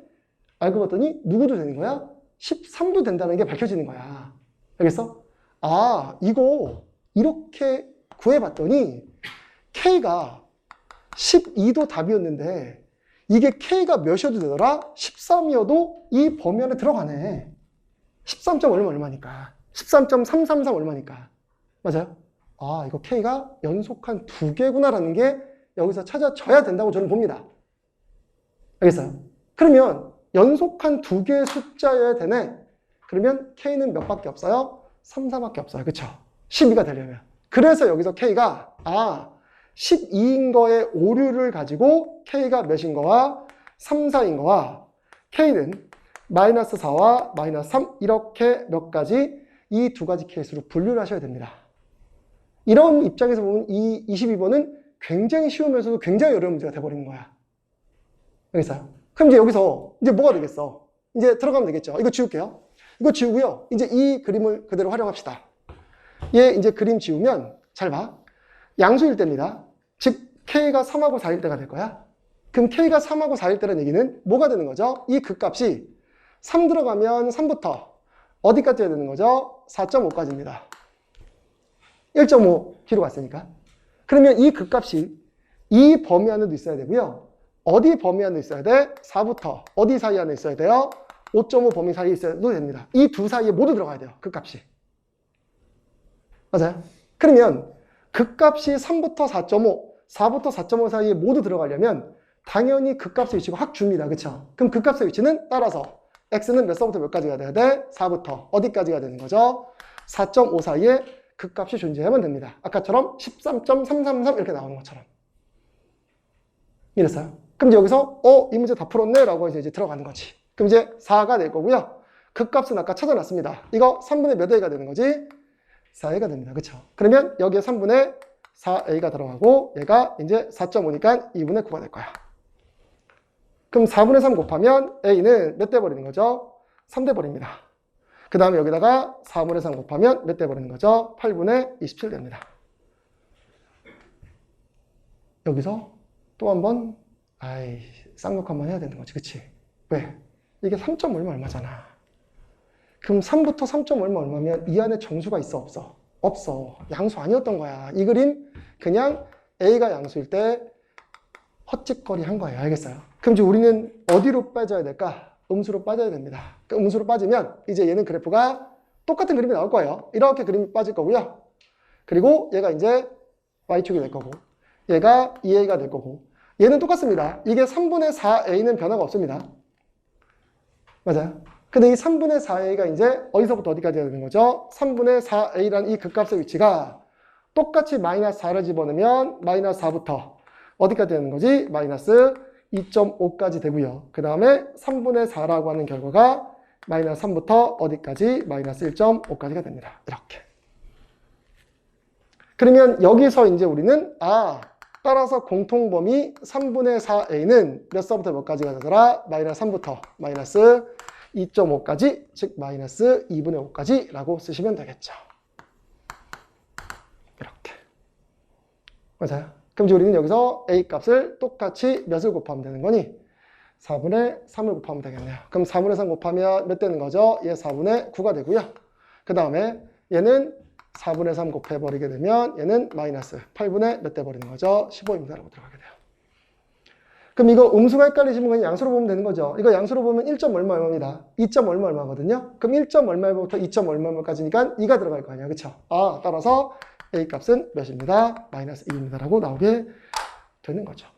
알고 봤더니 누구도 되는 거야? 13도 된다는 게 밝혀지는 거야. 알겠어? 아, 이거 이렇게 구해봤더니 k가 12도 답이었는데 이게 k가 몇이어도 되더라? 13이어도 이 범위 안에 들어가네. 13. 얼마니까. 13.333 얼마니까. 맞아요? 아, 이거 k가 연속한 2개구나라는 게 여기서 찾아져야 된다고 저는 봅니다. 알겠어요? 그러면 연속한 2개의 숫자여야 되네. 그러면 k는 몇 밖에 없어요? 3, 4밖에 없어요. 그쵸? 12가 되려면. 그래서 여기서 k가 12인 거에 오류를 가지고 k가 몇인 거와 3, 4인 거와 k는 마이너스 4와 마이너스 3 이렇게 몇 가지 이 두 가지 케이스로 분류를 하셔야 됩니다. 이런 입장에서 보면 이 22번은 굉장히 쉬우면서도 굉장히 어려운 문제가 돼버리는 거야. 알겠어요? 그럼 이제 여기서 이제 뭐가 되겠어? 이제 들어가면 되겠죠. 이거 지울게요. 이거 지우고요. 이제 이 그림을 그대로 활용합시다. 얘 이제 그림 지우면 잘 봐. 양수일 때입니다. 즉 k가 3하고 4일 때가 될 거야. 그럼 k가 3하고 4일 때라는 얘기는 뭐가 되는 거죠? 이 극값이 3 들어가면 3부터 어디까지 해야 되는 거죠? 4.5까지입니다. 1.5 뒤로 갔으니까. 그러면 이 극값이 이 범위 안에도 있어야 되고요. 어디 범위 안에 있어야 돼? 4부터 어디 사이 안에 있어야 돼요? 5.5 범위 사이에 있어도 됩니다. 이 두 사이에 모두 들어가야 돼요. 극값이. 맞아요? 그러면 극값이 3부터 4.5, 4부터 4.5 사이에 모두 들어가려면 당연히 극값의 위치가 확 줍니다. 그쵸? 그럼 극값의 위치는 따라서 x는 몇 서부터 몇 가지가 돼야 돼? 4부터 어디까지가 되는 거죠? 4.5 사이에 그 값이 존재하면 됩니다. 아까처럼 13.333 이렇게 나오는 것처럼. 이랬어요. 그럼 이제 여기서 이 문제 다 풀었네 라고 이제 들어가는 거지. 그럼 이제 4가 될 거고요. 그 값은 아까 찾아놨습니다. 이거 3분의 몇 a가 되는 거지? 4a가 됩니다. 그쵸? 그러면 여기에 3분의 4a가 들어가고 얘가 이제 4.5니까 2분의 9가 될 거야. 그럼 4분의 3 곱하면 a는 몇 대 버리는 거죠? 3대 버립니다. 그 다음에 여기다가 4분의 3 곱하면 몇 대 버리는 거죠? 8분의 27 됩니다. 여기서 또 한번 쌍욕 한번 해야 되는 거지. 그치? 왜? 이게 3점 얼마잖아. 그럼 3부터 3점 얼마면 이 안에 정수가 있어? 없어? 없어. 양수 아니었던 거야. 이 그림 그냥 A가 양수일 때 헛짓거리 한 거예요. 알겠어요? 그럼 이제 우리는 어디로 빠져야 될까? 음수로 빠져야 됩니다. 그 음수로 빠지면 이제 얘는 그래프가 똑같은 그림이 나올 거예요. 이렇게 그림이 빠질 거고요. 그리고 얘가 이제 Y축이 될 거고 얘가 2A가 될 거고 얘는 똑같습니다. 이게 3분의 4A는 변화가 없습니다. 맞아요? 근데 이 3분의 4A가 이제 어디서부터 어디까지 되는 거죠? 3분의 4A라는 이 극값의 위치가 똑같이 마이너스 4를 집어넣으면 마이너스 4부터 어디까지 되는 거지? 마이너스 2.5까지 되고요. 그 다음에 3분의 4라고 하는 결과가 마이너스 3부터 어디까지? 마이너스 1.5까지가 됩니다. 이렇게. 그러면 여기서 이제 우리는 따라서 공통범위 3분의 4a는 몇 서부터 몇 가지가 되더라? 마이너스 3부터 마이너스 2.5까지, 즉 마이너스 2분의 5까지 라고 쓰시면 되겠죠. 이렇게. 맞아요? 그럼 이제 우리는 여기서 a 값을 똑같이 몇을 곱하면 되는 거니? 4분의 3을 곱하면 되겠네요. 그럼 4분의 3 곱하면 몇 되는 거죠? 얘 4분의 9가 되고요. 그 다음에 얘는 4분의 3 곱해버리게 되면 얘는 마이너스 8분의 몇 대 버리는 거죠? 15입니다라고 들어가게 돼요. 그럼 이거 음수가 헷갈리시면 그냥 양수로 보면 되는 거죠. 이거 양수로 보면 1점 얼마 얼마입니다. 2점 얼마 얼마거든요. 그럼 1점 얼마부터 2점 얼마 얼마까지니까 2가 들어갈 거 아니야. 그쵸? 따라서 a 값은 몇입니다? 마이너스 2입니다라고 나오게 되는 거죠.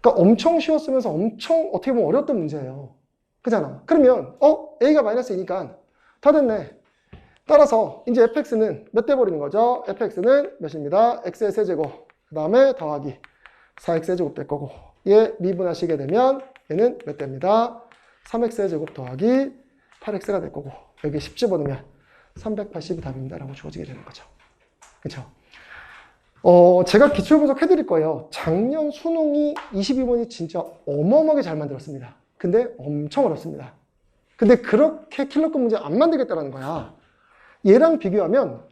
그러니까 엄청 쉬웠으면서 엄청 어떻게 보면 어려웠던 문제예요. 그잖아. 그러면 a가 마이너스 2니까 다 됐네. 따라서 이제 fx는 몇 대 버리는 거죠? fx는 몇입니다? x의 세제곱, 그 다음에 더하기 4x 세제곱 될 거고 얘 미분하시게 되면 얘는 몇 대입니다? 3x 세제곱 더하기 8x가 될 거고 여기 10 집어넣으면 380이 답입니다 라고 주어지게 되는 거죠. 그렇죠? 제가 기출분석 해드릴 거예요. 작년 수능이 22번이 진짜 어마어마하게 잘 만들었습니다. 근데 엄청 어렵습니다. 근데 그렇게 킬러급 문제 안 만들겠다는 거야. 얘랑 비교하면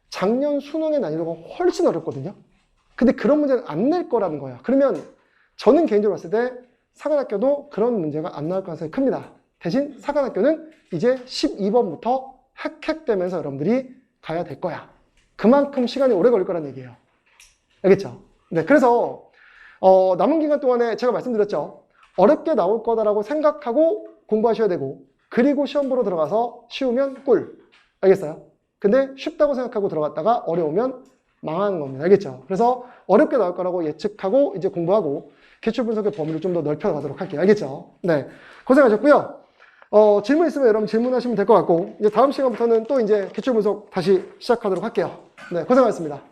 작년 수능의 난이도가 훨씬 어렵거든요. 근데 그런 문제는 안 낼 거라는 거야. 그러면 저는 개인적으로 봤을 때 사관학교도 그런 문제가 안 나올 가능성이 큽니다. 대신 사관학교는 이제 12번부터 헥헥되면서 여러분들이 가야 될 거야. 그만큼 시간이 오래 걸릴 거란 얘기예요. 알겠죠? 네, 그래서 남은 기간 동안에 제가 말씀드렸죠. 어렵게 나올 거다라고 생각하고 공부하셔야 되고 그리고 시험 보러 들어가서 쉬우면 꿀. 알겠어요? 근데 쉽다고 생각하고 들어갔다가 어려우면 망하는 겁니다. 알겠죠? 그래서 어렵게 나올 거라고 예측하고 이제 공부하고 기출 분석의 범위를 좀 더 넓혀가도록 할게요. 알겠죠? 네. 고생하셨고요. 질문 있으면 여러분 질문하시면 될 것 같고 이제 다음 시간부터는 또 이제 기출 분석 다시 시작하도록 할게요. 네. 고생하셨습니다.